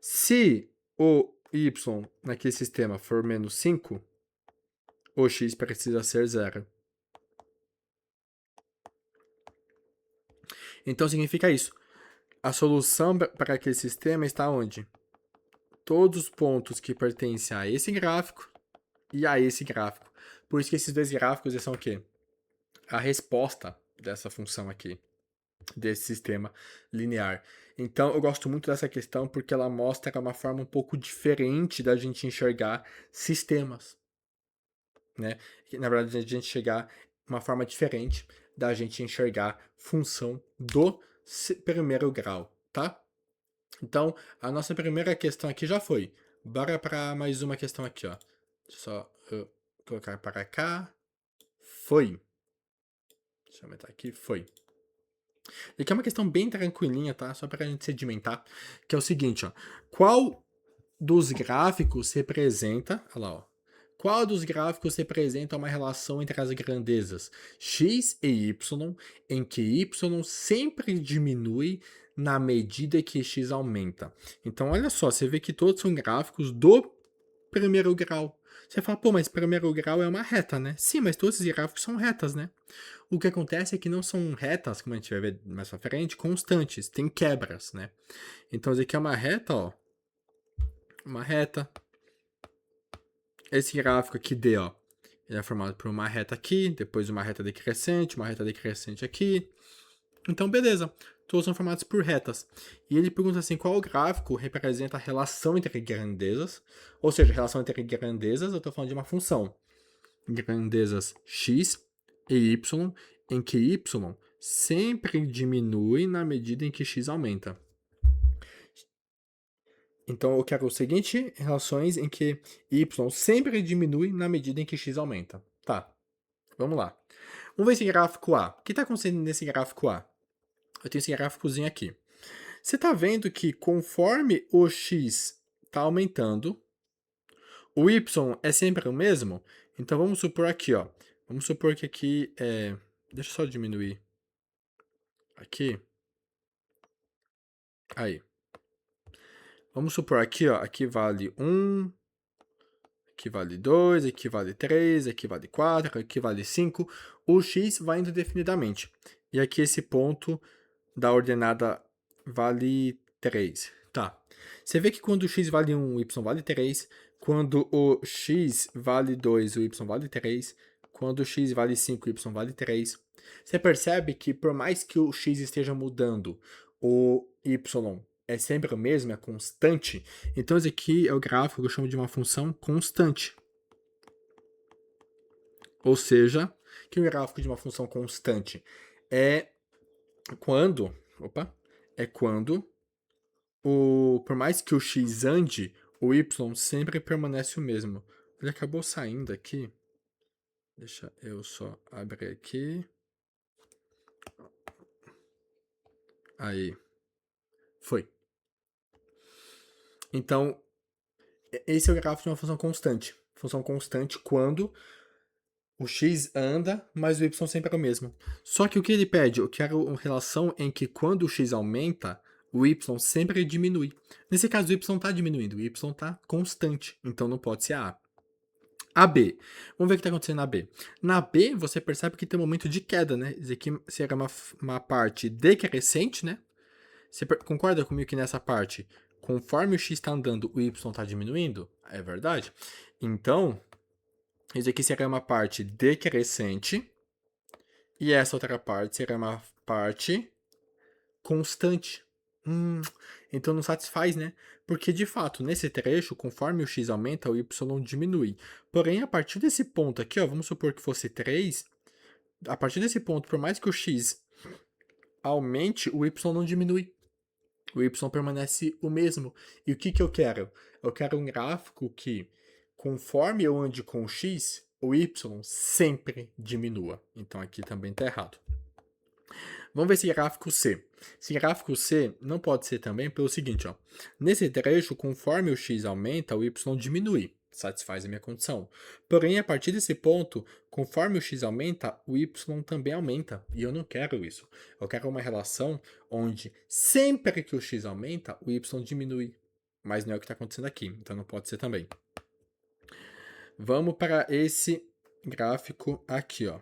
Se o y naquele sistema for menos 5, o x precisa ser 0. Então significa isso. A solução para aquele sistema está onde? Todos os pontos que pertencem a esse gráfico e a esse gráfico. Por isso que esses dois gráficos eles são o quê? A resposta dessa função aqui, desse sistema linear. Então, eu gosto muito dessa questão porque ela mostra uma forma um pouco diferente da gente enxergar sistemas, né? Na verdade, a gente chegar uma forma diferente da gente enxergar função do primeiro grau, tá? Então, a nossa primeira questão aqui já foi. Bora para mais uma questão aqui, ó. Só colocar para cá. Foi. Deixa eu aumentar aqui. Foi. E aqui é uma questão bem tranquilinha, tá? Só para a gente sedimentar. Que é o seguinte, ó. Qual dos gráficos representa... Olha lá, ó. Qual dos gráficos representa uma relação entre as grandezas x e y, em que y sempre diminui na medida que x aumenta? Então, olha só, você vê que todos são gráficos do primeiro grau. Você fala, pô, mas primeiro grau é uma reta, né? Sim, mas todos esses gráficos são retas, né? O que acontece é que não são retas, como a gente vai ver mais pra frente, constantes. Tem quebras, né? Então, isso aqui é uma reta, ó. Uma reta. Esse gráfico aqui D, ó, ele é formado por uma reta aqui, depois uma reta decrescente aqui. Então, beleza. Todos são formados por retas. E ele pergunta assim, qual gráfico representa a relação entre grandezas? Ou seja, a relação entre grandezas, eu estou falando de uma função. Grandezas x e y, em que y sempre diminui na medida em que x aumenta. Então, eu quero o seguinte, relações em que y sempre diminui na medida em que x aumenta. Tá, vamos lá. Vamos ver esse gráfico A. O que está acontecendo nesse gráfico A? Eu tenho esse gráficozinho aqui. Você está vendo que conforme o x está aumentando, o y é sempre o mesmo? Então, vamos supor aqui, ó. Vamos supor que aqui é... Deixa eu só diminuir. Aqui. Aí. Vamos supor aqui, ó. Aqui vale 1... Aqui vale 2, aqui vale 3, aqui vale 4, aqui vale 5. O x vai indo indefinidamente. E aqui esse ponto da ordenada vale 3. Tá. Você vê que quando o x vale 1, o y vale 3. Quando o x vale 2, o y vale 3. Quando o x vale 5, o y vale 3. Você percebe que por mais que o x esteja mudando, o y é sempre o mesmo, é constante. Então, esse aqui é o gráfico que eu chamo de uma função constante. Ou seja, que o gráfico de uma função constante é quando... Opa! É quando, por mais que o x ande, o y sempre permanece o mesmo. Ele acabou saindo aqui. Deixa eu só abrir aqui. Aí. Foi. Então, esse é o gráfico de uma função constante. Função constante quando o x anda, mas o y sempre é o mesmo. Só que o que ele pede? Eu quero uma relação em que quando o x aumenta, o y sempre diminui. Nesse caso, o y está diminuindo, o y está constante, então não pode ser a. A B. Vamos ver o que está acontecendo na B. Na B, você percebe que tem um momento de queda, né? Isso aqui será uma parte decrescente, né? Você concorda comigo que nessa parte, conforme o x está andando, o y está diminuindo? É verdade? Então, isso aqui será uma parte decrescente. E essa outra parte será uma parte constante. Então não satisfaz, né? Porque, de fato, nesse trecho, conforme o x aumenta, o y diminui. Porém, a partir desse ponto aqui, ó, vamos supor que fosse 3. A partir desse ponto, por mais que o x aumente, o y não diminui. O y permanece o mesmo. E o que, que eu quero? Eu quero um gráfico que, conforme eu ande com o x, o y sempre diminua. Então aqui também está errado. Vamos ver esse gráfico C. Esse gráfico C não pode ser também pelo seguinte, ó. Nesse trecho, conforme o x aumenta, o y diminui. Satisfaz a minha condição. Porém, a partir desse ponto, conforme o x aumenta, o y também aumenta. E eu não quero isso. Eu quero uma relação onde sempre que o x aumenta, o y diminui. Mas não é o que está acontecendo aqui. Então não pode ser também. Vamos para esse gráfico aqui, ó.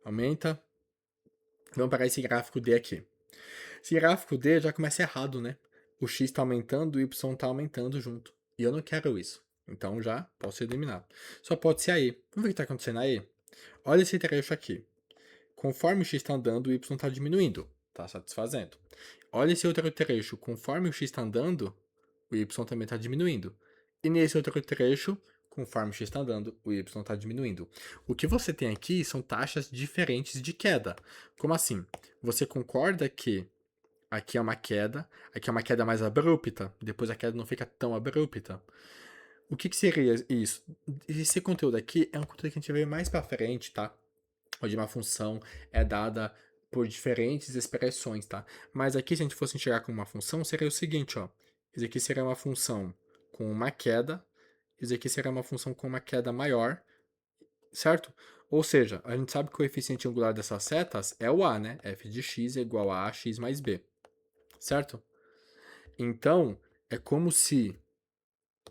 Aumenta. Vamos para esse gráfico D aqui. Esse gráfico D já começa errado, né? O x tá aumentando, o y tá aumentando junto. E eu não quero isso. Então já posso eliminar. Só pode ser aí. Vamos ver o que tá acontecendo aí? Olha esse trecho aqui. Conforme o x está andando, o y está diminuindo. Está satisfazendo. Olha esse outro trecho. Conforme o x está andando, o y também está diminuindo. E nesse outro trecho, conforme o x está andando, o y está diminuindo. O que você tem aqui são taxas diferentes de queda. Como assim? Você concorda que aqui é uma queda mais abrupta, depois a queda não fica tão abrupta? O que seria isso? Esse conteúdo aqui é um conteúdo que a gente vai ver mais para frente, tá? Onde uma função é dada por diferentes expressões, tá? Mas aqui, se a gente fosse enxergar como uma função, seria o seguinte, ó. Isso aqui seria uma função com uma queda, isso aqui seria uma função com uma queda maior, certo? Ou seja, a gente sabe que o coeficiente angular dessas setas é o a, né? F de x é igual a x mais b, certo? Então, é como se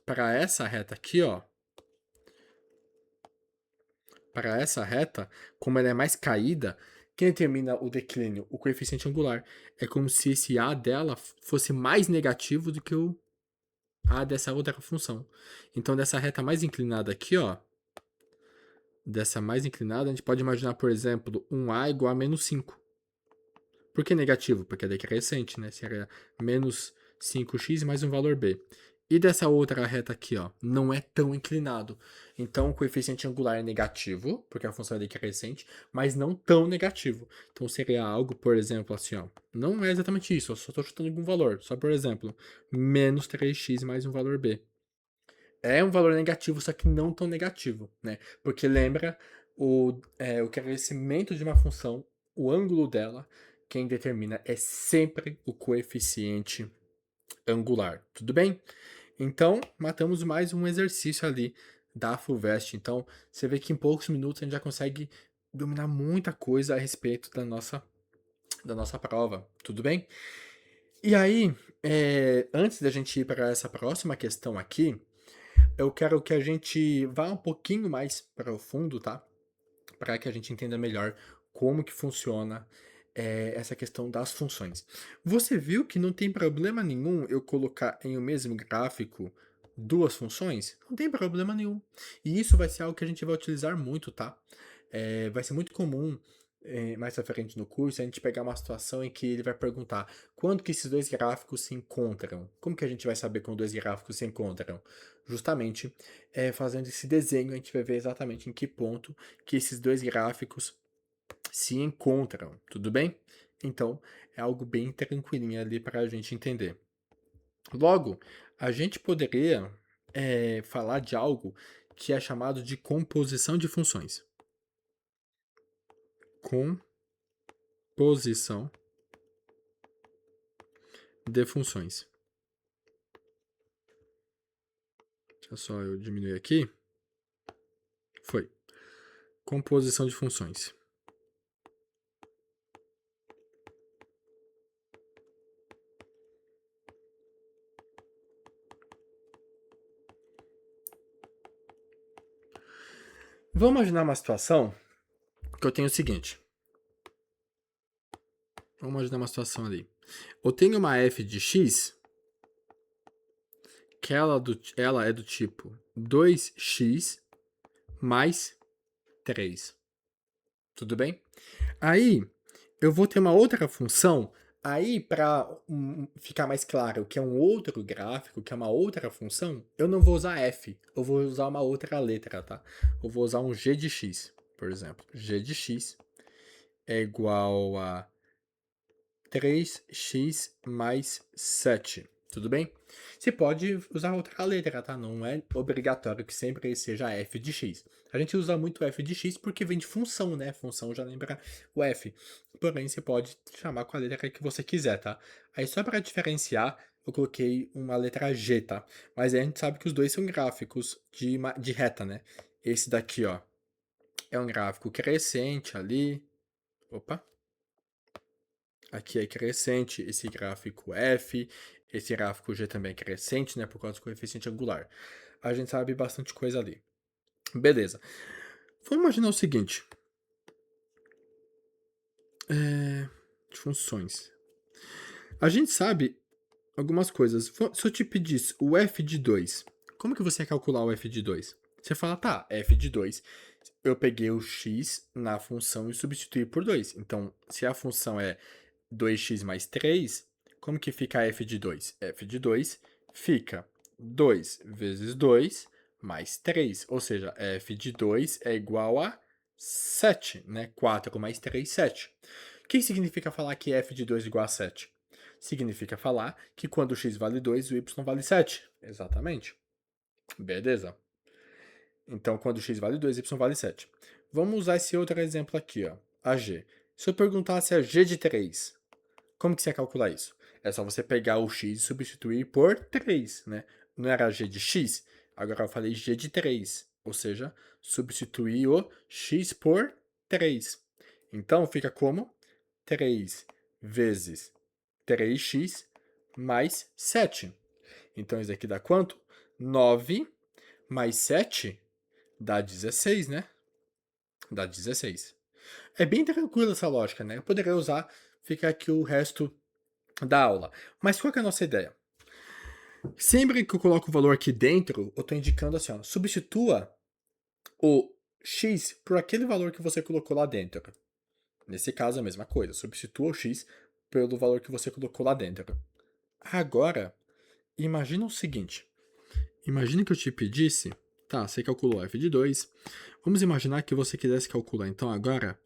para essa reta aqui, ó, para essa reta, como ela é mais caída, quem determina o declínio? O coeficiente angular. É como se esse a dela fosse mais negativo do que o a dessa outra função. Então, dessa reta mais inclinada aqui, ó, dessa mais inclinada, a gente pode imaginar, por exemplo, um a igual a menos 5. Por que negativo? Porque é decrescente, né? Seria menos 5x mais um valor b. E dessa outra reta aqui, ó, não é tão inclinado. Então, o coeficiente angular é negativo, porque a função é decrescente, mas não tão negativo. Então, seria algo, por exemplo, assim, ó. Não é exatamente isso, eu só estou chutando algum valor. Só, por exemplo, menos 3x mais um valor b. É um valor negativo, só que não tão negativo, né? Porque lembra, o crescimento de uma função, o ângulo dela, quem determina é sempre o coeficiente angular. Tudo bem? Então, matamos mais um exercício ali da FUVEST. Então, você vê que em poucos minutos a gente já consegue dominar muita coisa a respeito da nossa prova. Tudo bem? E aí, antes da gente ir para essa próxima questão aqui, eu quero que a gente vá um pouquinho mais para o fundo, tá? Para que a gente entenda melhor como que funciona essa questão das funções. Você viu que não tem problema nenhum eu colocar em o mesmo gráfico duas funções? Não tem problema nenhum. E isso vai ser algo que a gente vai utilizar muito, tá? Vai ser muito comum mais à frente no curso a gente pegar uma situação em que ele vai perguntar quando que esses dois gráficos se encontram. Como que a gente vai saber quando dois gráficos se encontram? Justamente fazendo esse desenho a gente vai ver exatamente em que ponto que esses dois gráficos se encontram, tudo bem? Então, é algo bem tranquilinho ali para a gente entender. Logo, a gente poderia falar de algo que é chamado de composição de funções. Composição de funções. Deixa só eu diminuir aqui. Foi. Composição de funções. Vamos imaginar uma situação que eu tenho o seguinte. Vamos imaginar uma situação ali. Eu tenho uma f de x que ela é do tipo 2x mais 3. Tudo bem? Aí, eu vou ter uma outra função. Aí, para ficar mais claro que é um outro gráfico, que é uma outra função, eu não vou usar f. Eu vou usar uma outra letra, tá? Eu vou usar um g de x, por exemplo. G de x é igual a 3x mais 7. Tudo bem? Você pode usar outra letra, tá? Não é obrigatório que sempre seja f de x. A gente usa muito f de x porque vem de função, né? Função já lembra o f. Porém, você pode chamar com a letra que você quiser, tá? Aí só para diferenciar, eu coloquei uma letra g, tá? Mas aí a gente sabe que os dois são gráficos de reta, né? Esse daqui, ó, é um gráfico crescente ali. Opa! Aqui é crescente, esse gráfico F, esse gráfico G também é crescente, né, por causa do coeficiente angular. A gente sabe bastante coisa ali. Beleza. Vamos imaginar o seguinte. Funções. A gente sabe algumas coisas. Se eu te pedisse o f de 2, como que você ia calcular o f de 2? Você fala, tá, f de 2, eu peguei o x na função e substituí por 2. Então, se a função é 2x mais 3, como que fica f de 2? F de 2 fica 2 vezes 2 mais 3, ou seja, f de 2 é igual a 7, né? 4 mais 3, 7. O que significa falar que f de 2 é igual a 7? Significa falar que quando o x vale 2, o y vale 7. Exatamente. Beleza? Então, quando x vale 2, y vale 7. Vamos usar esse outro exemplo aqui, ó, a g. Se eu perguntasse a g de 3, como que você ia calcular isso? É só você pegar o x e substituir por 3, né? Não era g de x? Agora eu falei g de 3, ou seja, substituir o x por 3. Então, fica como 3 vezes 3x mais 7. Então, isso aqui dá quanto? 9 mais 7 dá 16, né? Dá 16. É bem tranquila essa lógica, né? Eu poderia usar, ficar aqui o resto da aula. Mas qual que é a nossa ideia? Sempre que eu coloco o valor aqui dentro, eu estou indicando assim, ó, substitua o x por aquele valor que você colocou lá dentro. Nesse caso, a mesma coisa. Substitua o x pelo valor que você colocou lá dentro. Agora, imagina o seguinte. Imagina que eu te pedisse... Tá, você calculou f de 2. Vamos imaginar que você quisesse calcular, então, agora,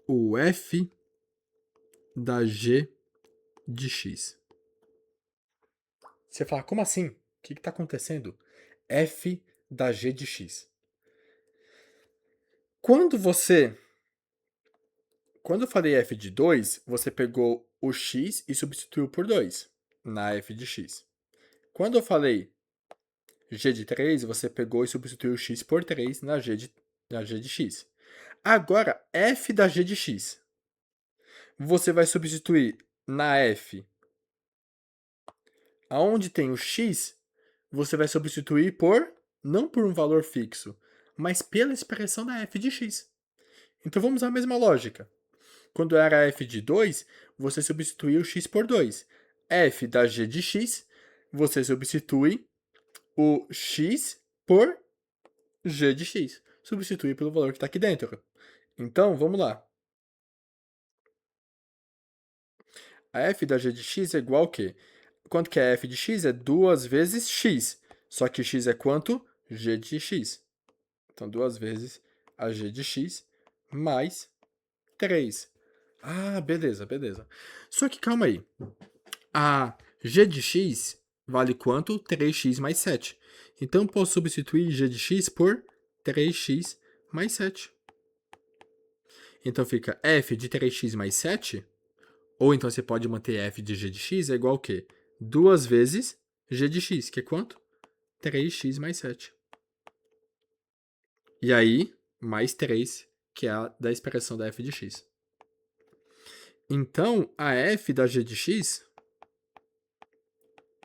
o f da g de x. Você fala, como assim? O que está acontecendo? F da g de x. Quando eu falei f de 2, você pegou o x e substituiu por 2 na f de x. Quando eu falei g de 3, você pegou e substituiu o x por 3 na g de x. Agora, f da g de x. Você vai substituir na f aonde tem o x, você vai substituir por, não por um valor fixo, mas pela expressão da f de x. Então vamos usar a mesma lógica. Quando era f de 2, você substitui o x por 2. F da g de x, você substitui o x por g de x. Substitui pelo valor que está aqui dentro. Então, vamos lá. A f da g de x é igual a quê? Quanto que é f de x? É 2 vezes x. Só que x é quanto? G de x. Então, 2 vezes a g de x mais 3. Ah, beleza, beleza. Só que calma aí. A g de x vale quanto? 3x mais 7. Então, eu posso substituir g de x por 3x mais 7. Então, fica f de 3x mais 7. Ou então, você pode manter f de g de x é igual a quê? 2 vezes g de x, que é quanto? 3x mais 7. E aí, mais 3, que é a da expressão da f de x. Então, a f da g de x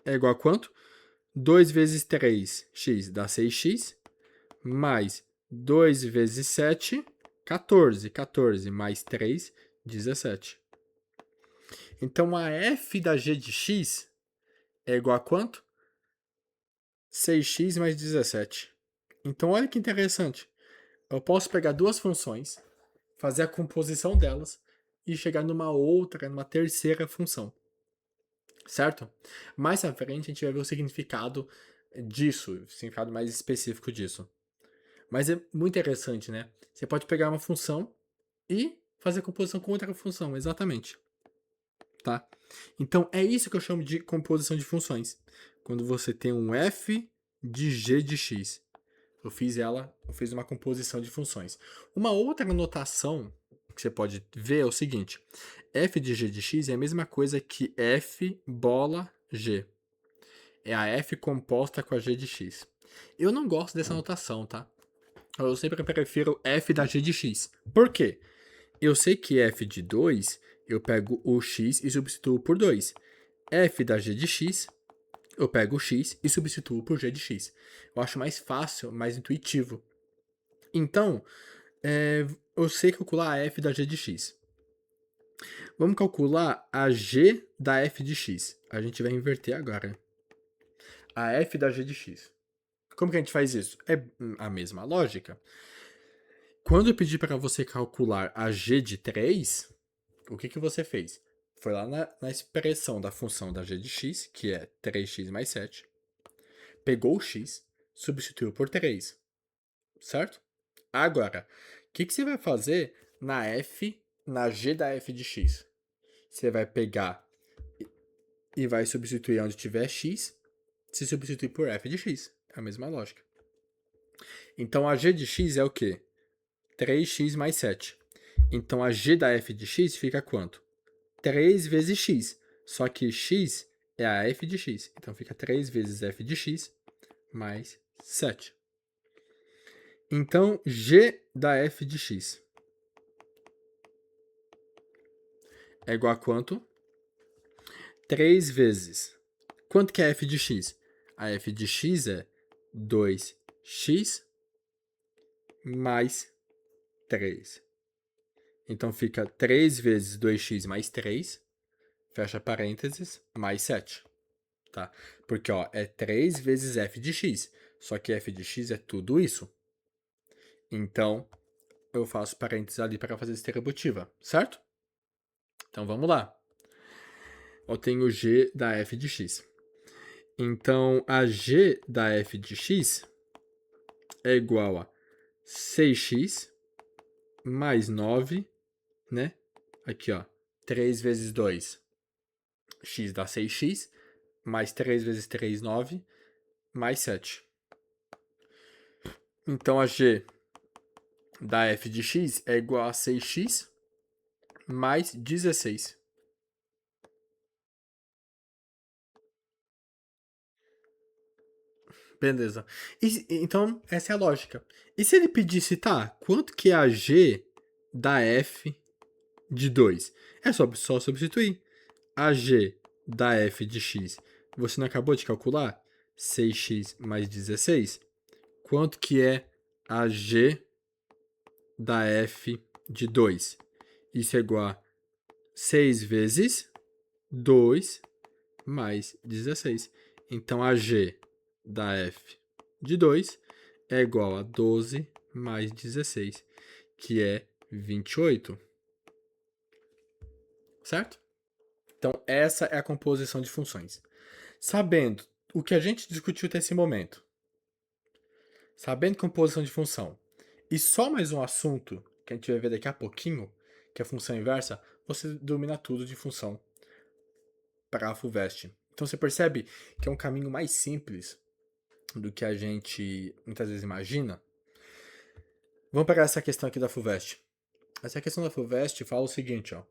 é igual a quanto? 2 vezes 3x dá 6x, mais 2 vezes 7, 14. 14 mais 3, 17. Então, a f da g de x é igual a quanto? 6x mais 17. Então, olha que interessante. Eu posso pegar duas funções, fazer a composição delas e chegar numa terceira função. Certo? Mais à frente, a gente vai ver o significado disso, o significado mais específico disso. Mas é muito interessante, né? Você pode pegar uma função e fazer composição com outra função, exatamente. Tá? Então, é isso que eu chamo de composição de funções. Quando você tem um f de g de x. Eu fiz uma composição de funções. Uma outra notação que você pode ver é o seguinte. F de g de x é a mesma coisa que f bola g. É a f composta com a g de x. Eu não gosto dessa notação, tá? Eu sempre prefiro f da g de x. Por quê? Eu sei que f de 2, eu pego o x e substituo por 2. F da g de x, eu pego o x e substituo por g de x. Eu acho mais fácil, mais intuitivo. Então, eu sei calcular a f da g de x. Vamos calcular a g da f de x. A gente vai inverter agora. A f da g de x. Como que a gente faz isso? É a mesma lógica. Quando eu pedi para você calcular a g de 3, o que você fez? Foi lá na expressão da função da g de x, que é 3x mais 7, pegou o x, substituiu por 3, certo? Agora, o que você vai fazer na g da f de x? Você vai pegar e vai substituir onde tiver x, se substituir por f de x. É a mesma lógica. Então, a g de x é o quê? 3x mais 7. Então, a g da f de x fica quanto? 3 vezes x. Só que x é a f de x. Então, fica 3 vezes f de x mais 7. Então, g da f de x é igual a quanto? 3 vezes. Quanto que é f de x? A f de x é 2x mais 3. Então, fica 3 vezes 2x mais 3, fecha parênteses, mais 7. Tá? Porque ó, é 3 vezes f de x. Só que f de x é tudo isso. Então, eu faço parênteses ali para fazer distributiva, certo? Então, vamos lá. Eu tenho g da f de x. Então, a g da f de x é igual a 6x mais 9, né? Aqui, ó. 3 vezes 2, x dá 6x, mais 3 vezes 3, 9, mais 7. Então, a g da f de x é igual a 6x mais 16. Beleza. Então, essa é a lógica. E se ele pedisse, tá, quanto que é a g da f de 2? É só substituir. A g da f de x, você não acabou de calcular? 6x mais 16. Quanto que é a g da f de 2? Isso é igual a 6 vezes 2 mais 16. Então, a g da f de 2 é igual a 12 mais 16, que é 28. Certo? Então, essa é a composição de funções. Sabendo o que a gente discutiu até esse momento, sabendo composição de função, e só mais um assunto que a gente vai ver daqui a pouquinho, que é a função inversa, você domina tudo de função para a FUVEST. Então, você percebe que é um caminho mais simples do que a gente muitas vezes imagina. Vamos pegar essa questão aqui da FUVEST. Essa questão da FUVEST fala o seguinte, ó.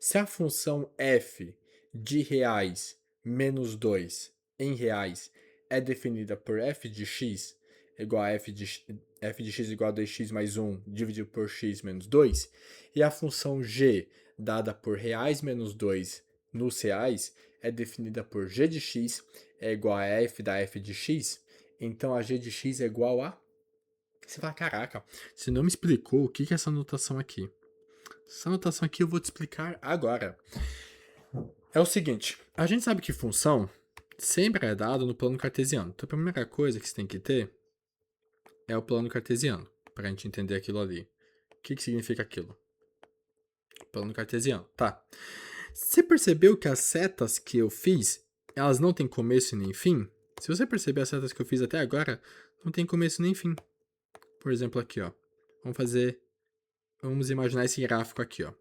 Se a função f de reais menos 2 em reais é definida por f de x igual a f de x igual a 2x mais 1 dividido por x menos 2, e a função g dada por reais menos 2 nos reais é definida por g de x é igual a f da f de x, então a g de x é igual a... Você fala, caraca, você não me explicou o que é essa notação aqui. Essa notação aqui eu vou te explicar agora. É o seguinte, a gente sabe que função sempre é dada no plano cartesiano. Então a primeira coisa que você tem que ter é o plano cartesiano, para a gente entender aquilo ali. O que significa aquilo? Plano cartesiano, tá. Você percebeu que as setas que eu fiz, elas não têm começo e nem fim? Se você perceber as setas que eu fiz até agora, não tem começo nem fim. Por exemplo, aqui, ó. Vamos imaginar esse gráfico aqui, ó.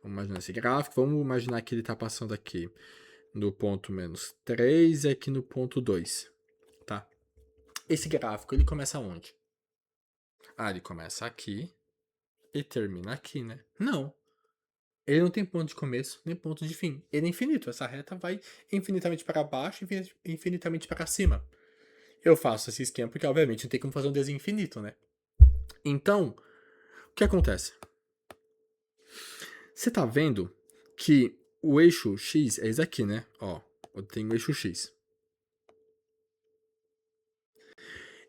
Vamos imaginar esse gráfico, vamos imaginar que ele está passando aqui no ponto menos 3 e aqui no ponto 2, tá? Esse gráfico, ele começa onde? Ah, ele começa aqui e termina aqui, né? Não. Ele não tem ponto de começo nem ponto de fim. Ele é infinito. Essa reta vai infinitamente para baixo e infinitamente para cima. Eu faço esse esquema porque, obviamente, não tem como fazer um desenho infinito, né? Então, o que acontece? Você tá vendo que o eixo x é esse aqui, né? Ó, eu tenho o eixo x.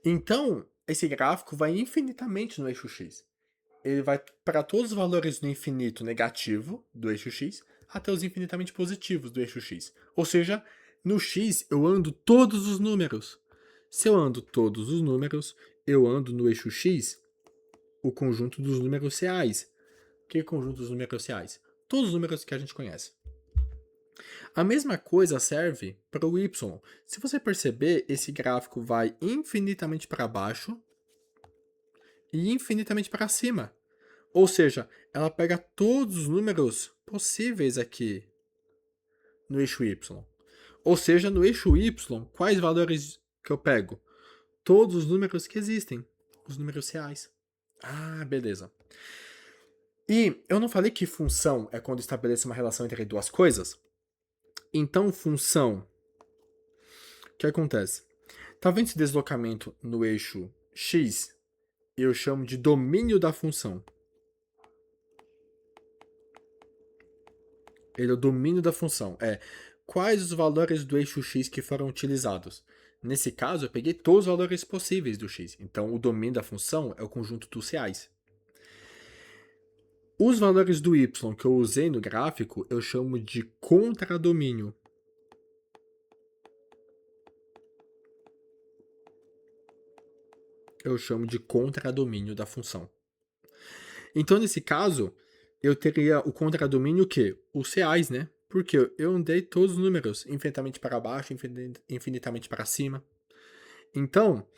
Então, esse gráfico vai infinitamente no eixo x. ele vai para todos os valores do infinito negativo do eixo x até os infinitamente positivos do eixo x. Ou seja, no x eu ando todos os números. Se eu ando todos os números, eu ando no eixo x o conjunto dos números reais. O que é o conjunto dos números reais? Todos os números que a gente conhece. A mesma coisa serve para o y. Se você perceber, esse gráfico vai infinitamente para baixo e infinitamente para cima. Ou seja, ela pega todos os números possíveis aqui no eixo y. Ou seja, no eixo y, quais valores que eu pego? Todos os números que existem, os números reais. Ah, beleza. E eu não falei que função é quando estabeleço uma relação entre duas coisas? Então, função, o que acontece? Tá vendo esse deslocamento no eixo x? Eu chamo de domínio da função. Ele é o domínio da função. É quais os valores do eixo x que foram utilizados. Nesse caso, eu peguei todos os valores possíveis do x. Então, o domínio da função é o conjunto dos reais. Os valores do y que eu usei no gráfico, eu chamo de contradomínio. Eu chamo de contradomínio da função. Então, nesse caso, eu teria o contradomínio o quê? Os reais, né? Porque eu andei todos os números, infinitamente para baixo, infinitamente para cima. Então,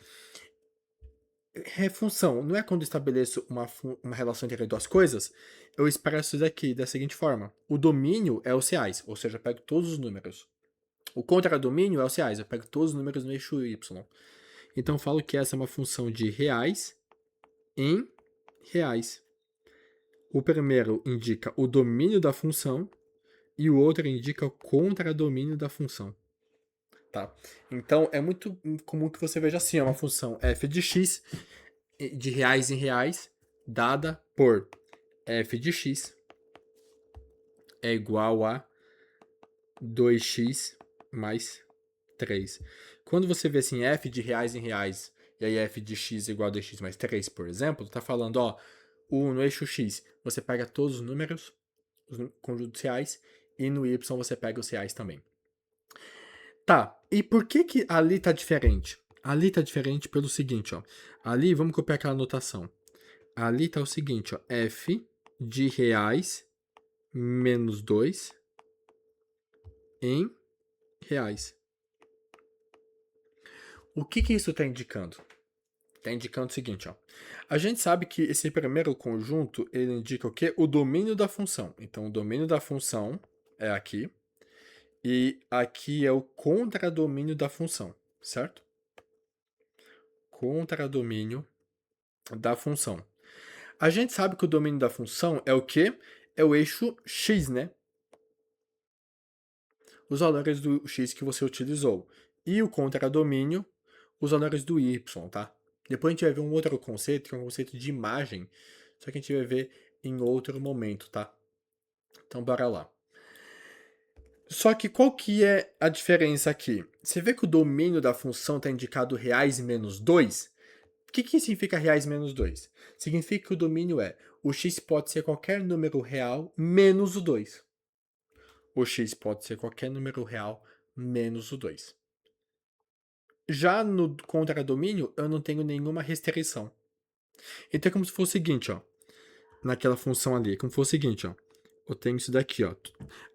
função não é quando eu estabeleço uma relação entre duas coisas, eu expresso isso daqui da seguinte forma. O domínio é os reais, ou seja, eu pego todos os números. O contradomínio é os reais, eu pego todos os números no eixo y. Então eu falo que essa é uma função de reais em reais. O primeiro indica o domínio da função e o outro indica o contradomínio da função. Tá? Então é muito comum que você veja assim, uma função f de x de reais em reais dada por f de x é igual a 2x mais 3. Quando você vê assim f de reais em reais e aí f de x igual a 2x mais 3, por exemplo, tá falando, ó, no eixo x você pega todos os números, os conjuntos reais, e no y você pega os reais também. Tá, e por que ali tá diferente? Ali tá diferente pelo seguinte, ó. Ali, vamos copiar aquela notação. Ali tá o seguinte, ó, f de reais menos 2 em reais. O que isso está indicando? Está indicando o seguinte, ó. A gente sabe que esse primeiro conjunto, ele indica o quê? O domínio da função. Então, o domínio da função é aqui. E aqui é o contradomínio da função, certo? Contradomínio da função. A gente sabe que o domínio da função é o quê? É o eixo x, né? Os valores do x que você utilizou. E o contradomínio, os valores do y, tá? Depois a gente vai ver um outro conceito, que é um conceito de imagem, só que a gente vai ver em outro momento, tá? Então, bora lá. Só que qual que é a diferença aqui? Você vê que o domínio da função está indicado reais menos 2? O que significa reais menos 2? Significa que o domínio é o x pode ser qualquer número real menos o 2. O x pode ser qualquer número real menos o 2. Já no contradomínio, eu não tenho nenhuma restrição. Então é como se fosse o seguinte, ó. Naquela função ali, é como se fosse o seguinte, ó. Eu tenho isso daqui, ó.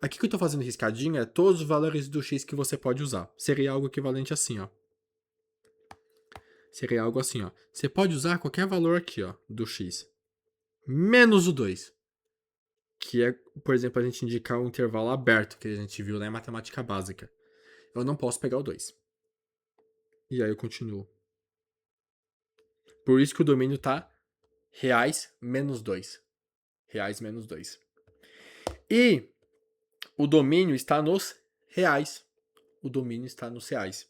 Aqui que eu tô fazendo riscadinho é todos os valores do x que você pode usar. Seria algo equivalente assim, ó. Seria algo assim, ó. Você pode usar qualquer valor aqui, ó, do x. Menos o 2. Que é, por exemplo, a gente indicar um intervalo aberto, que a gente viu lá em matemática básica. Eu não posso pegar o 2. E aí eu continuo. Por isso que o domínio tá reais menos 2. Reais menos 2. E o domínio está nos reais. O domínio está nos reais.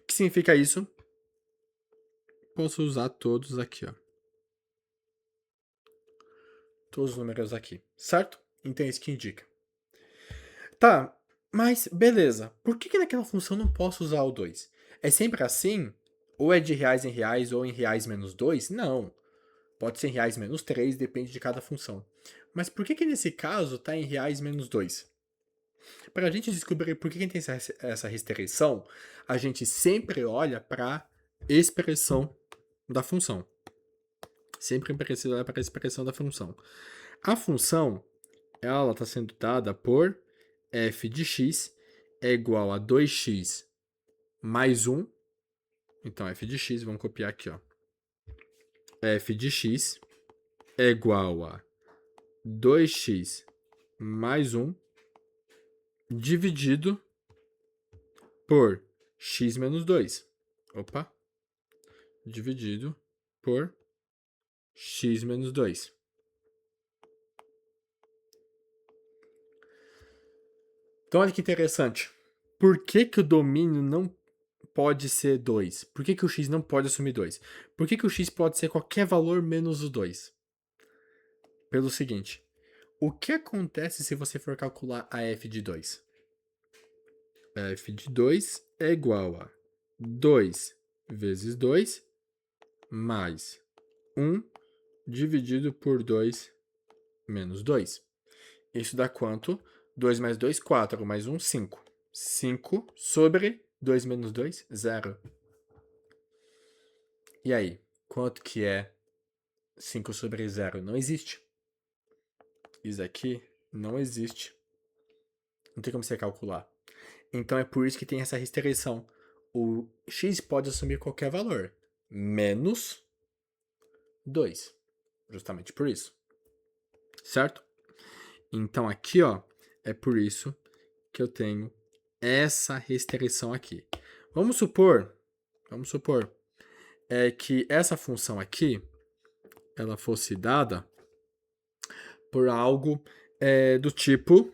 O que significa isso? Posso usar todos aqui, ó. Todos os números aqui, certo? Então é isso que indica. Tá, mas beleza. Por que naquela função não posso usar o 2? É sempre assim? Ou é de reais em reais ou em reais menos 2? Não. Pode ser em reais menos 3, depende de cada função. Mas por que nesse caso está em reais menos 2? Para a gente descobrir por que tem essa restrição, a gente sempre olha para a expressão da função. Sempre precisa olhar para a expressão da função. A função, ela está sendo dada por f de x é igual a 2x mais 1. Então, f de x, vamos copiar aqui, ó. F de x é igual a 2x mais 1 dividido por x menos 2. Opa. Dividido por x menos 2. Então, olha que interessante. Por que o domínio não pode ser 2? Por que o x não pode assumir 2? Por que o x pode ser qualquer valor menos o 2? Pelo seguinte, o que acontece se você for calcular a f de 2? F de 2 é igual a 2 vezes 2 mais 1 dividido por 2 menos 2. Isso dá quanto? 2 mais 2, 4, mais 1, 5. 5 sobre 2 menos 2, 0. E aí, quanto que é 5 sobre 0? Não existe. Isso aqui não existe. Não tem como você calcular. Então é por isso que tem essa restrição. O x pode assumir qualquer valor, menos 2. Justamente por isso. Certo? Então aqui, ó, é por isso que eu tenho essa restrição aqui. Vamos supor que essa função aqui, ela fosse dada por algo do tipo,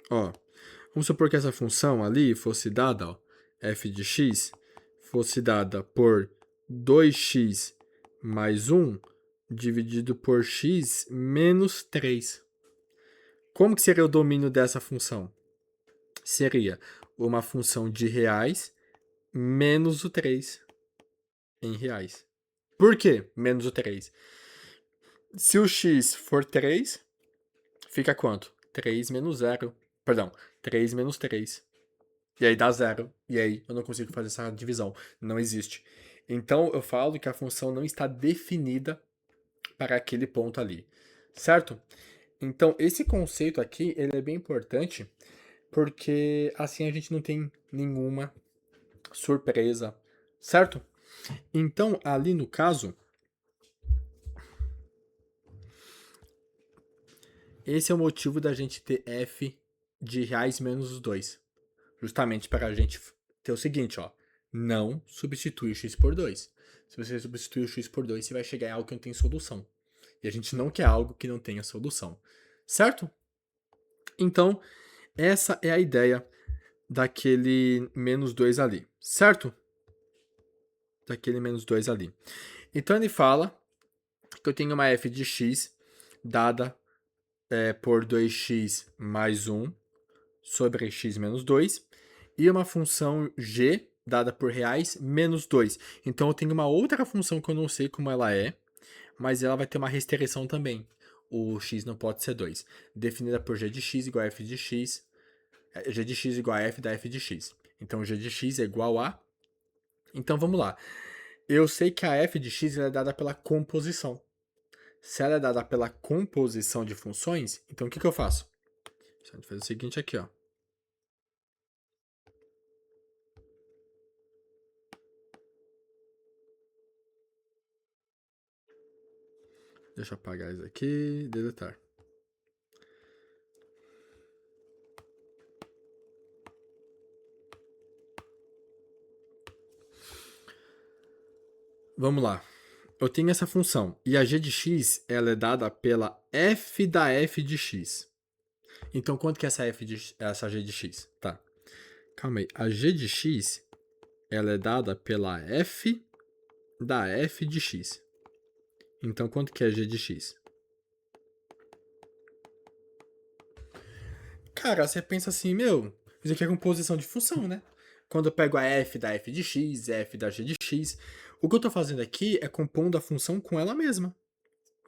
ó, vamos supor que essa função ali fosse dada, ó, f de x, fosse dada por 2x mais 1 dividido por x menos 3. Como que seria o domínio dessa função? Seria uma função de reais menos o 3 em reais. Por quê menos o 3? Se o x for 3, fica quanto? 3 menos 0. Perdão, 3 menos 3. E aí dá 0. E aí eu não consigo fazer essa divisão. Não existe. Então eu falo que a função não está definida para aquele ponto ali. Certo? Então esse conceito aqui ele é bem importante porque assim a gente não tem nenhuma surpresa. Certo? Então ali no caso, esse é o motivo da gente ter f de reais menos os 2. Justamente para a gente ter o seguinte, ó. Não substitui o x por 2. Se você substituir o x por 2, você vai chegar em algo que não tem solução. E a gente não quer algo que não tenha solução. Certo? Então, essa é a ideia daquele menos 2 ali. Certo? Daquele menos 2 ali. Então, ele fala que eu tenho uma f de x dada por 2x mais 1 sobre x menos 2 e uma função g dada por reais menos 2. Então eu tenho uma outra função que eu não sei como ela é, mas ela vai ter uma restrição também. O x não pode ser 2. Definida por g de x igual a f de x. G de x igual a f da f de x. Então g de x é igual a... Então vamos lá. Eu sei que a f de x é dada pela composição. Se ela é dada pela composição de funções, então o que eu faço? A gente faz o seguinte aqui, ó. Deixa eu apagar isso aqui, deletar. Vamos lá. Eu tenho essa função e a g de x ela é dada pela f da f de x. Então quanto que é essa g de x? Tá. Calma aí. A g de x ela é dada pela f da f de x. Então quanto que é g de x? Cara, você pensa assim, meu, isso aqui é composição de função, né? quando eu pego a f da f de x, f da g de x, o que eu tô fazendo aqui é compondo a função com ela mesma.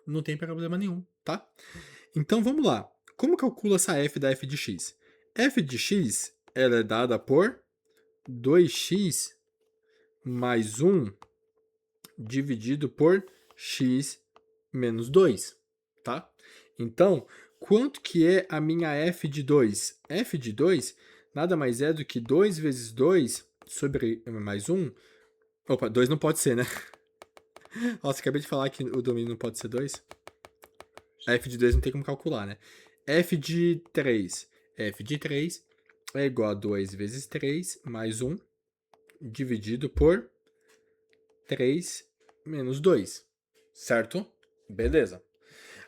Não tem problema nenhum, tá? Então vamos lá. Como calcula essa f da f de x? F de x ela é dada por 2x mais 1 dividido por x menos 2, tá? Então, quanto que é a minha f de 2? F de 2 nada mais é do que 2 vezes 2 sobre mais 1. Opa, 2 não pode ser, né? Nossa, acabei de falar que o domínio não pode ser 2. A f de 2 não tem como calcular, né? F de 3. F de 3 é igual a 2 vezes 3 mais 1 dividido por 3 menos 2, certo? Beleza.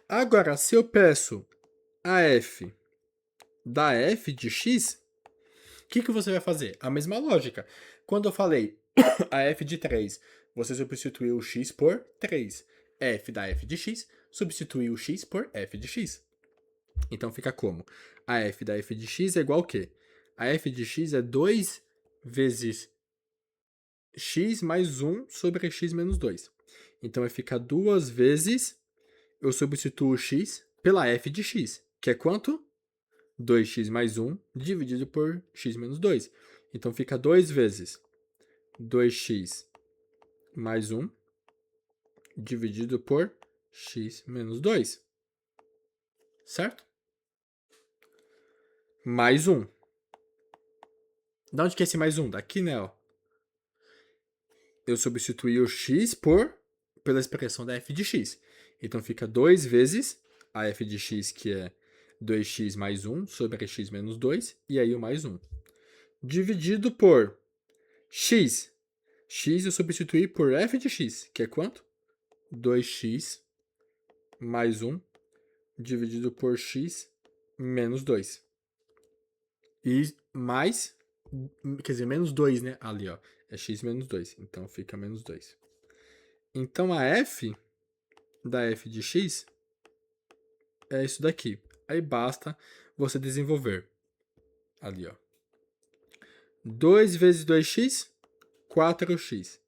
Agora, se eu peço a f da f de x, o que você vai fazer? A mesma lógica. Quando eu falei a f de 3, você substituiu o x por 3. F da f de x substituiu o x por f de x. Então fica como? A f da f de x é igual ao quê? A f de x é 2 vezes x mais 1 sobre x menos 2. Então vai ficar 2 vezes, eu substituo o x pela f de x, que é quanto? 2x mais 1 dividido por x menos 2. Então fica 2 vezes 2x mais 1 dividido por x menos 2. Certo? Mais 1. Da onde que é esse mais 1? Daqui, né? Ó. Eu substituí o x pela expressão da f de x. Então fica 2 vezes a f de x, que é 2x mais 1 sobre x menos 2, e aí o mais 1. Dividido por x. X eu substituí por f de x, que é quanto? 2x mais 1 dividido por x menos 2. E mais, quer dizer, menos 2, né? Ali, ó. É x menos 2. Então fica menos 2. Então a f da f de x é isso daqui. Aí basta você desenvolver. Ali, ó. 2 vezes 2x, 4x.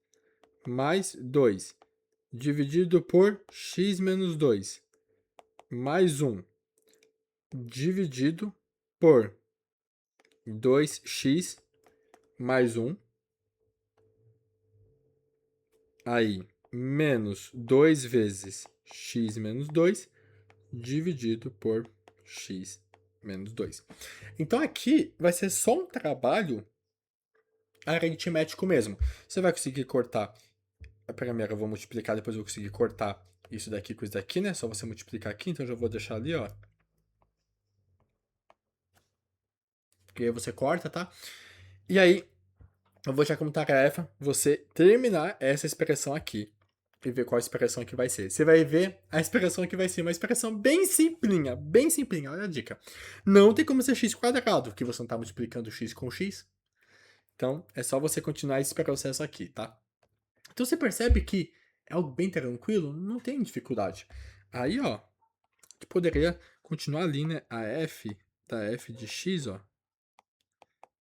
Mais 2. Dividido por x menos 2. Mais 1. Dividido por 2x mais 1. Aí, menos 2 vezes x menos 2 dividido por x menos 2. Então aqui vai ser só um trabalho aritmético mesmo. Você vai conseguir cortar. Primeiro eu vou multiplicar, depois eu vou conseguir cortar isso daqui com isso daqui, né? Só você multiplicar aqui, então eu já vou deixar ali, ó. E aí você corta, tá? E aí, eu vou deixar como tarefa você terminar essa expressão aqui e ver qual expressão que vai ser. Você vai ver a expressão que vai ser uma expressão bem simplinha, olha a dica. Não tem como ser x quadrado, porque você não está multiplicando x com x. Então, é só você continuar esse processo aqui, tá? Então, você percebe que é algo bem tranquilo, não tem dificuldade. Aí, ó, que poderia continuar ali, né? A f da f de x, ó,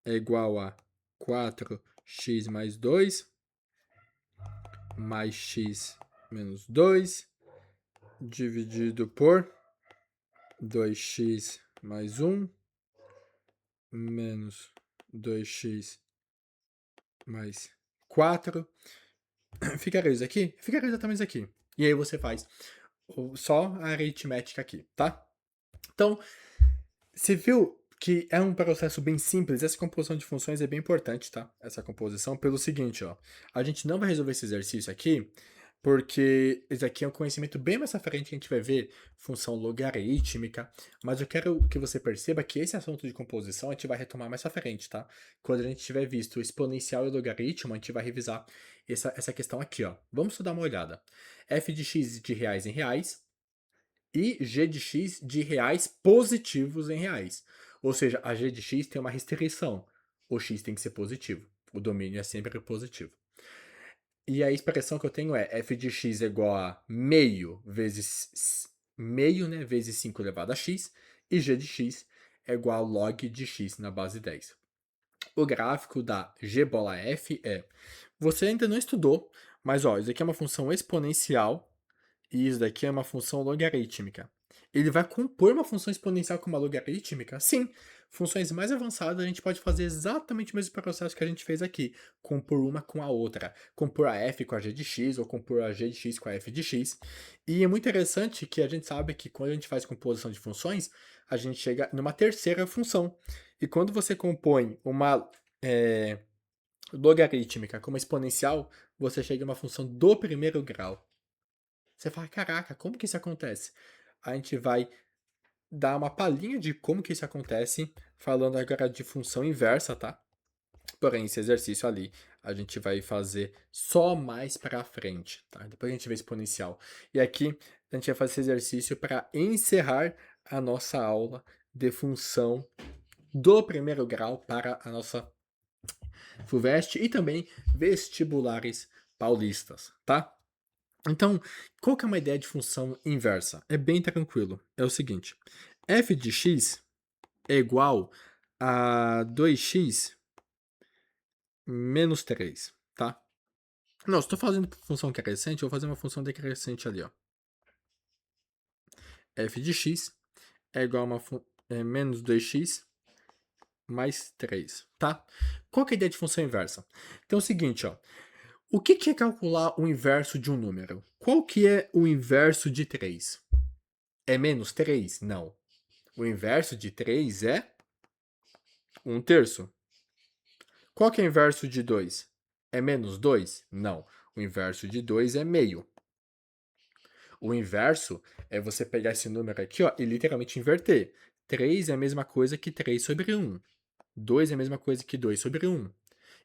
é igual a 4x mais 2 mais x menos 2 dividido por 2x mais 1 menos 2x mais 4. Ficaria isso aqui? Ficaria exatamente isso aqui. E aí você faz só a aritmética aqui, tá? Então, você viu que é um processo bem simples. Essa composição de funções é bem importante, tá? Essa composição, pelo seguinte, ó. A gente não vai resolver esse exercício aqui, porque esse aqui é um conhecimento bem mais à frente, a gente vai ver função logarítmica, mas eu quero que você perceba que esse assunto de composição a gente vai retomar mais à frente, tá? Quando a gente tiver visto exponencial e logaritmo, a gente vai revisar essa questão aqui, ó. Vamos estudar uma olhada. F de x de reais em reais e g de x de reais positivos em reais. Ou seja, a g de x tem uma restrição. O x tem que ser positivo. O domínio é sempre positivo. E a expressão que eu tenho é f de x é igual a meio vezes meio, né, vezes 5 elevado a x, e g de x é igual a log de x na base 10. O gráfico da g bola f é... Você ainda não estudou, mas ó, isso aqui é uma função exponencial e isso daqui é uma função logarítmica. Ele vai compor uma função exponencial com uma logarítmica? Sim. Funções mais avançadas a gente pode fazer exatamente o mesmo processo que a gente fez aqui. Compor uma com a outra. Compor a f com a g de x ou compor a g de x com a f de x. E é muito interessante que a gente sabe que quando a gente faz composição de funções, a gente chega numa terceira função. E quando você compõe uma logarítmica com uma exponencial, você chega a uma função do primeiro grau. Você fala, caraca, como que isso acontece? A gente vai dar uma palhinha de como que isso acontece, falando agora de função inversa, tá? Porém, esse exercício ali, a gente vai fazer só mais pra frente, tá? Depois a gente vê exponencial. E aqui, a gente vai fazer esse exercício para encerrar a nossa aula de função do primeiro grau para a nossa FUVEST e também vestibulares paulistas, tá? Então, qual que é uma ideia de função inversa? É bem tranquilo. É o seguinte, f de x é igual a 2x menos 3, tá? Não, se estou fazendo função crescente, eu vou fazer uma função decrescente ali, ó. F de x é igual a menos 2x mais 3, tá? Qual que é a ideia de função inversa? Então é o seguinte, ó. O que é calcular o inverso de um número? Qual que é o inverso de 3? É menos 3? Não. O inverso de 3 é 1/3. Qual que é o inverso de 2? É menos 2? Não. O inverso de 2 é meio. O inverso é você pegar esse número aqui, ó, e literalmente inverter. 3 é a mesma coisa que 3 sobre 1. 2 é a mesma coisa que 2 sobre 1.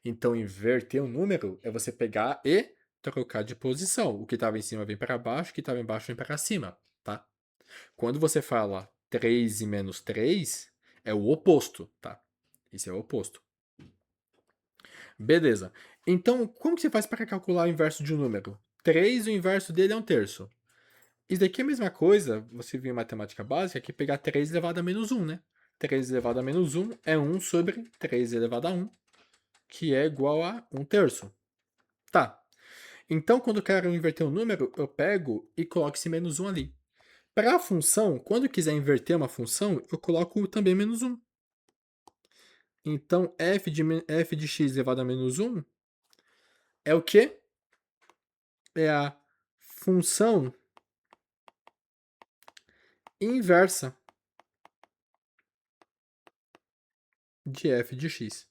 Então, inverter um número é você pegar e trocar de posição. O que estava em cima vem para baixo, o que estava embaixo vem para cima, tá? Quando você fala 3 e menos 3, é o oposto, tá? Esse é o oposto. Beleza. Então, como que você faz para calcular o inverso de um número? 3, o inverso dele é 1/3. Isso daqui é a mesma coisa, você viu em matemática básica, que pegar 3 elevado a menos 1, né? 3 elevado a menos 1 é 1 sobre 3 elevado a 1, que é igual a 1/3. Tá. Então, quando eu quero inverter um número, eu pego e coloco esse menos 1 ali. Para a função, quando eu quiser inverter uma função, eu coloco também menos 1. Então, f de x elevado a menos 1 é o quê? É a função inversa de f de x.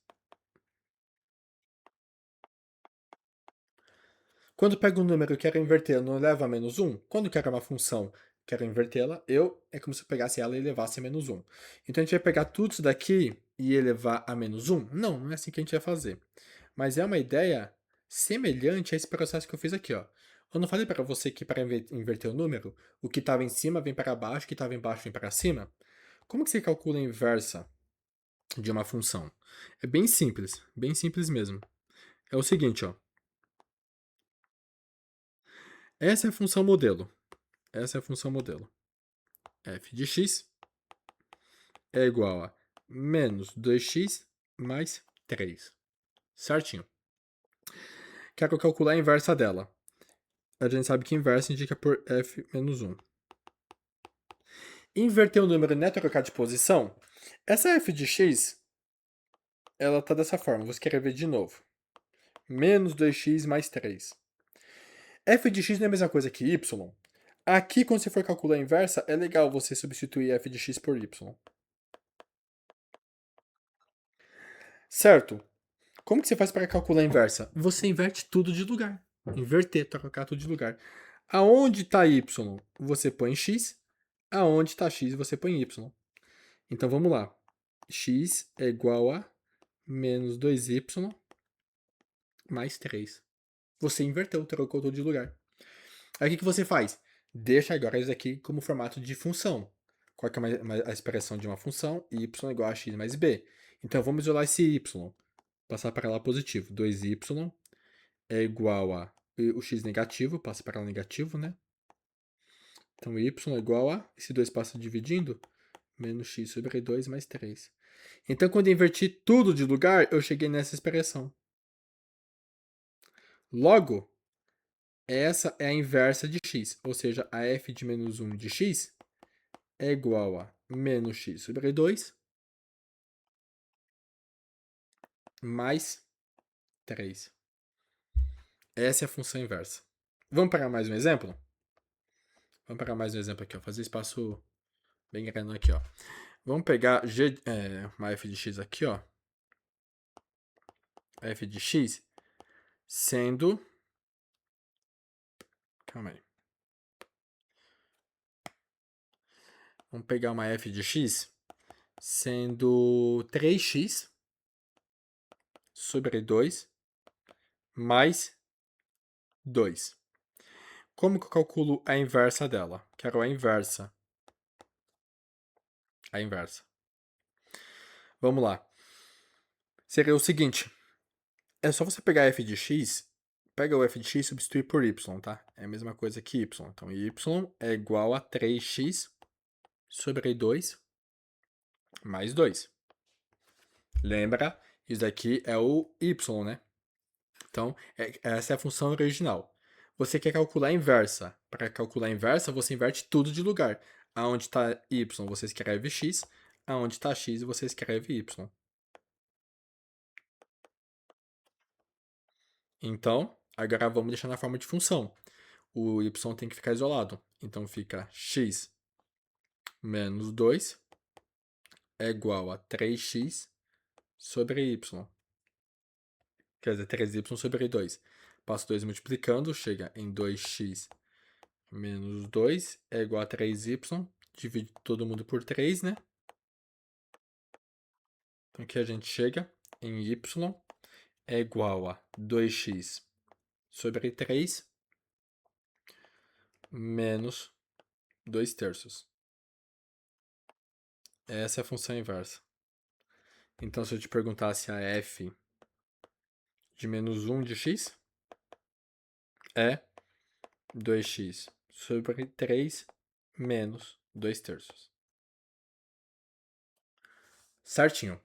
Quando eu pego um número e quero inverter, eu não levo a menos 1? Quando eu quero uma função quero invertê-la, é como se eu pegasse ela e levasse a menos 1. Então a gente vai pegar tudo isso daqui e elevar a menos 1? Não, não é assim que a gente vai fazer. Mas é uma ideia semelhante a esse processo que eu fiz aqui, ó. Eu não falei para você que para inverter o número, o que estava em cima vem para baixo, o que estava embaixo vem para cima? Como que você calcula a inversa de uma função? É bem simples mesmo. É o seguinte, ó. Essa é a função modelo. Essa é a função modelo. F de x é igual a menos 2x mais 3. Certinho. Quero calcular a inversa dela. A gente sabe que inversa indica por f menos 1. Inverter o número não é trocar de posição? Essa f de x, ela tá dessa forma. Vou escrever de novo. Menos 2x mais 3. F de x não é a mesma coisa que y? Aqui, quando você for calcular a inversa, é legal você substituir f de x por y. Certo? Como que você faz para calcular a inversa? Você inverte tudo de lugar. Inverter, trocar tudo de lugar. Aonde está y, você põe x. Aonde está x, você põe y. Então vamos lá. X é igual a menos 2y mais 3. Você inverteu, trocou tudo de lugar. Aí o que você faz? Deixa agora isso aqui como formato de função. Qual que é a expressão de uma função? Y é igual a x mais b. Então vamos isolar esse y. Passar para lá positivo. 2y é igual a o x negativo, passa para lá negativo, né? Então y é igual a, esse 2 passa dividindo, menos x sobre 2 mais 3. Então, quando eu inverti tudo de lugar, eu cheguei nessa expressão. Logo, essa é a inversa de x, ou seja, a f de menos 1 de x é igual a menos x sobre 2 mais 3. Essa é a função inversa. Vamos pegar mais um exemplo? Vamos pegar mais um exemplo aqui, ó. Fazer espaço bem grande aqui, ó. Vamos pegar uma f de x aqui, ó. F de x sendo... Calma aí. Vamos pegar uma f de x sendo 3x sobre 2 mais 2. Como que eu calculo a inversa dela? Quero a inversa. A inversa. Vamos lá. Seria o seguinte. É só você pegar f de x, pega o f de x e substituir por y, tá? É a mesma coisa que y. Então, y é igual a 3x sobre 2 mais 2. Lembra? Isso daqui é o y, né? Então, essa é a função original. Você quer calcular a inversa. Para calcular a inversa, você inverte tudo de lugar. Aonde está y, você escreve x. Aonde está x, você escreve y. Então, agora vamos deixar na forma de função. O y tem que ficar isolado. Então, fica x menos 2 é igual a 3x sobre y. Quer dizer, 3y sobre 2. Passo 2 multiplicando, chega em 2x menos 2 é igual a 3y. Divide todo mundo por 3, né? Então aqui a gente chega em y é igual a 2x sobre 3 menos 2 terços. Essa é a função inversa. Então, se eu te perguntasse a f de menos 1 de x, é 2x sobre 3 menos 2 terços. Certinho.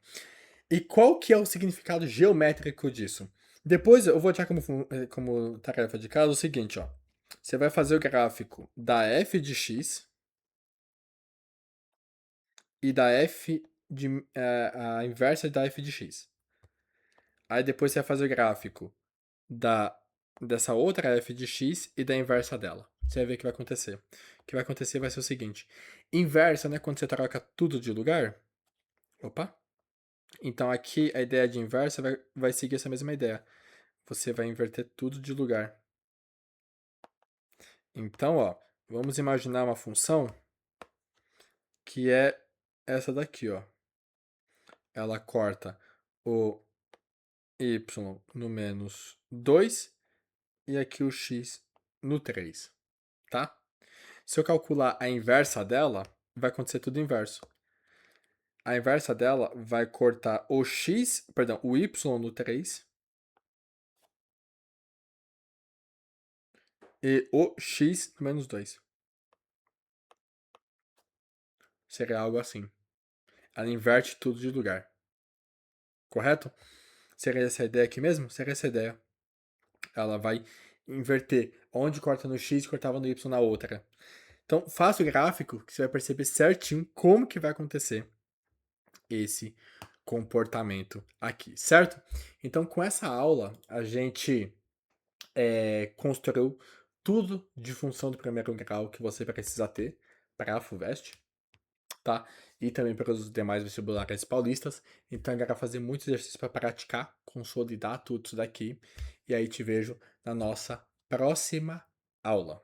E qual que é o significado geométrico disso? Depois eu vou deixar como tarefa de casa o seguinte, ó. Você vai fazer o gráfico da f de x e da f a inversa da f de x. Aí depois você vai fazer o gráfico dessa outra f de x e da inversa dela. Você vai ver o que vai acontecer. O que vai acontecer vai ser o seguinte. Inversa, né? Quando você troca tudo de lugar. Opa. Então aqui a ideia de inversa vai seguir essa mesma ideia. Você vai inverter tudo de lugar. Então, ó, vamos imaginar uma função que é essa daqui, ó. Ela corta o y no menos 2 e aqui o x no 3, tá? Se eu calcular a inversa dela, vai acontecer tudo inverso. A inversa dela vai cortar o y no 3 e o x no menos 2. Seria algo assim. Ela inverte tudo de lugar. Correto? Seria essa a ideia aqui mesmo? Seria essa a ideia. Ela vai inverter. Onde corta no x, cortava no y na outra. Então, faça o gráfico que você vai perceber certinho como que vai acontecer esse comportamento aqui, certo? Então, com essa aula, a gente construiu tudo de função do primeiro grau que você precisa ter para a FUVEST, tá? E também para os demais vestibulares paulistas. Então, agora fazer muitos exercícios para praticar, consolidar tudo isso daqui. E aí te vejo na nossa próxima aula.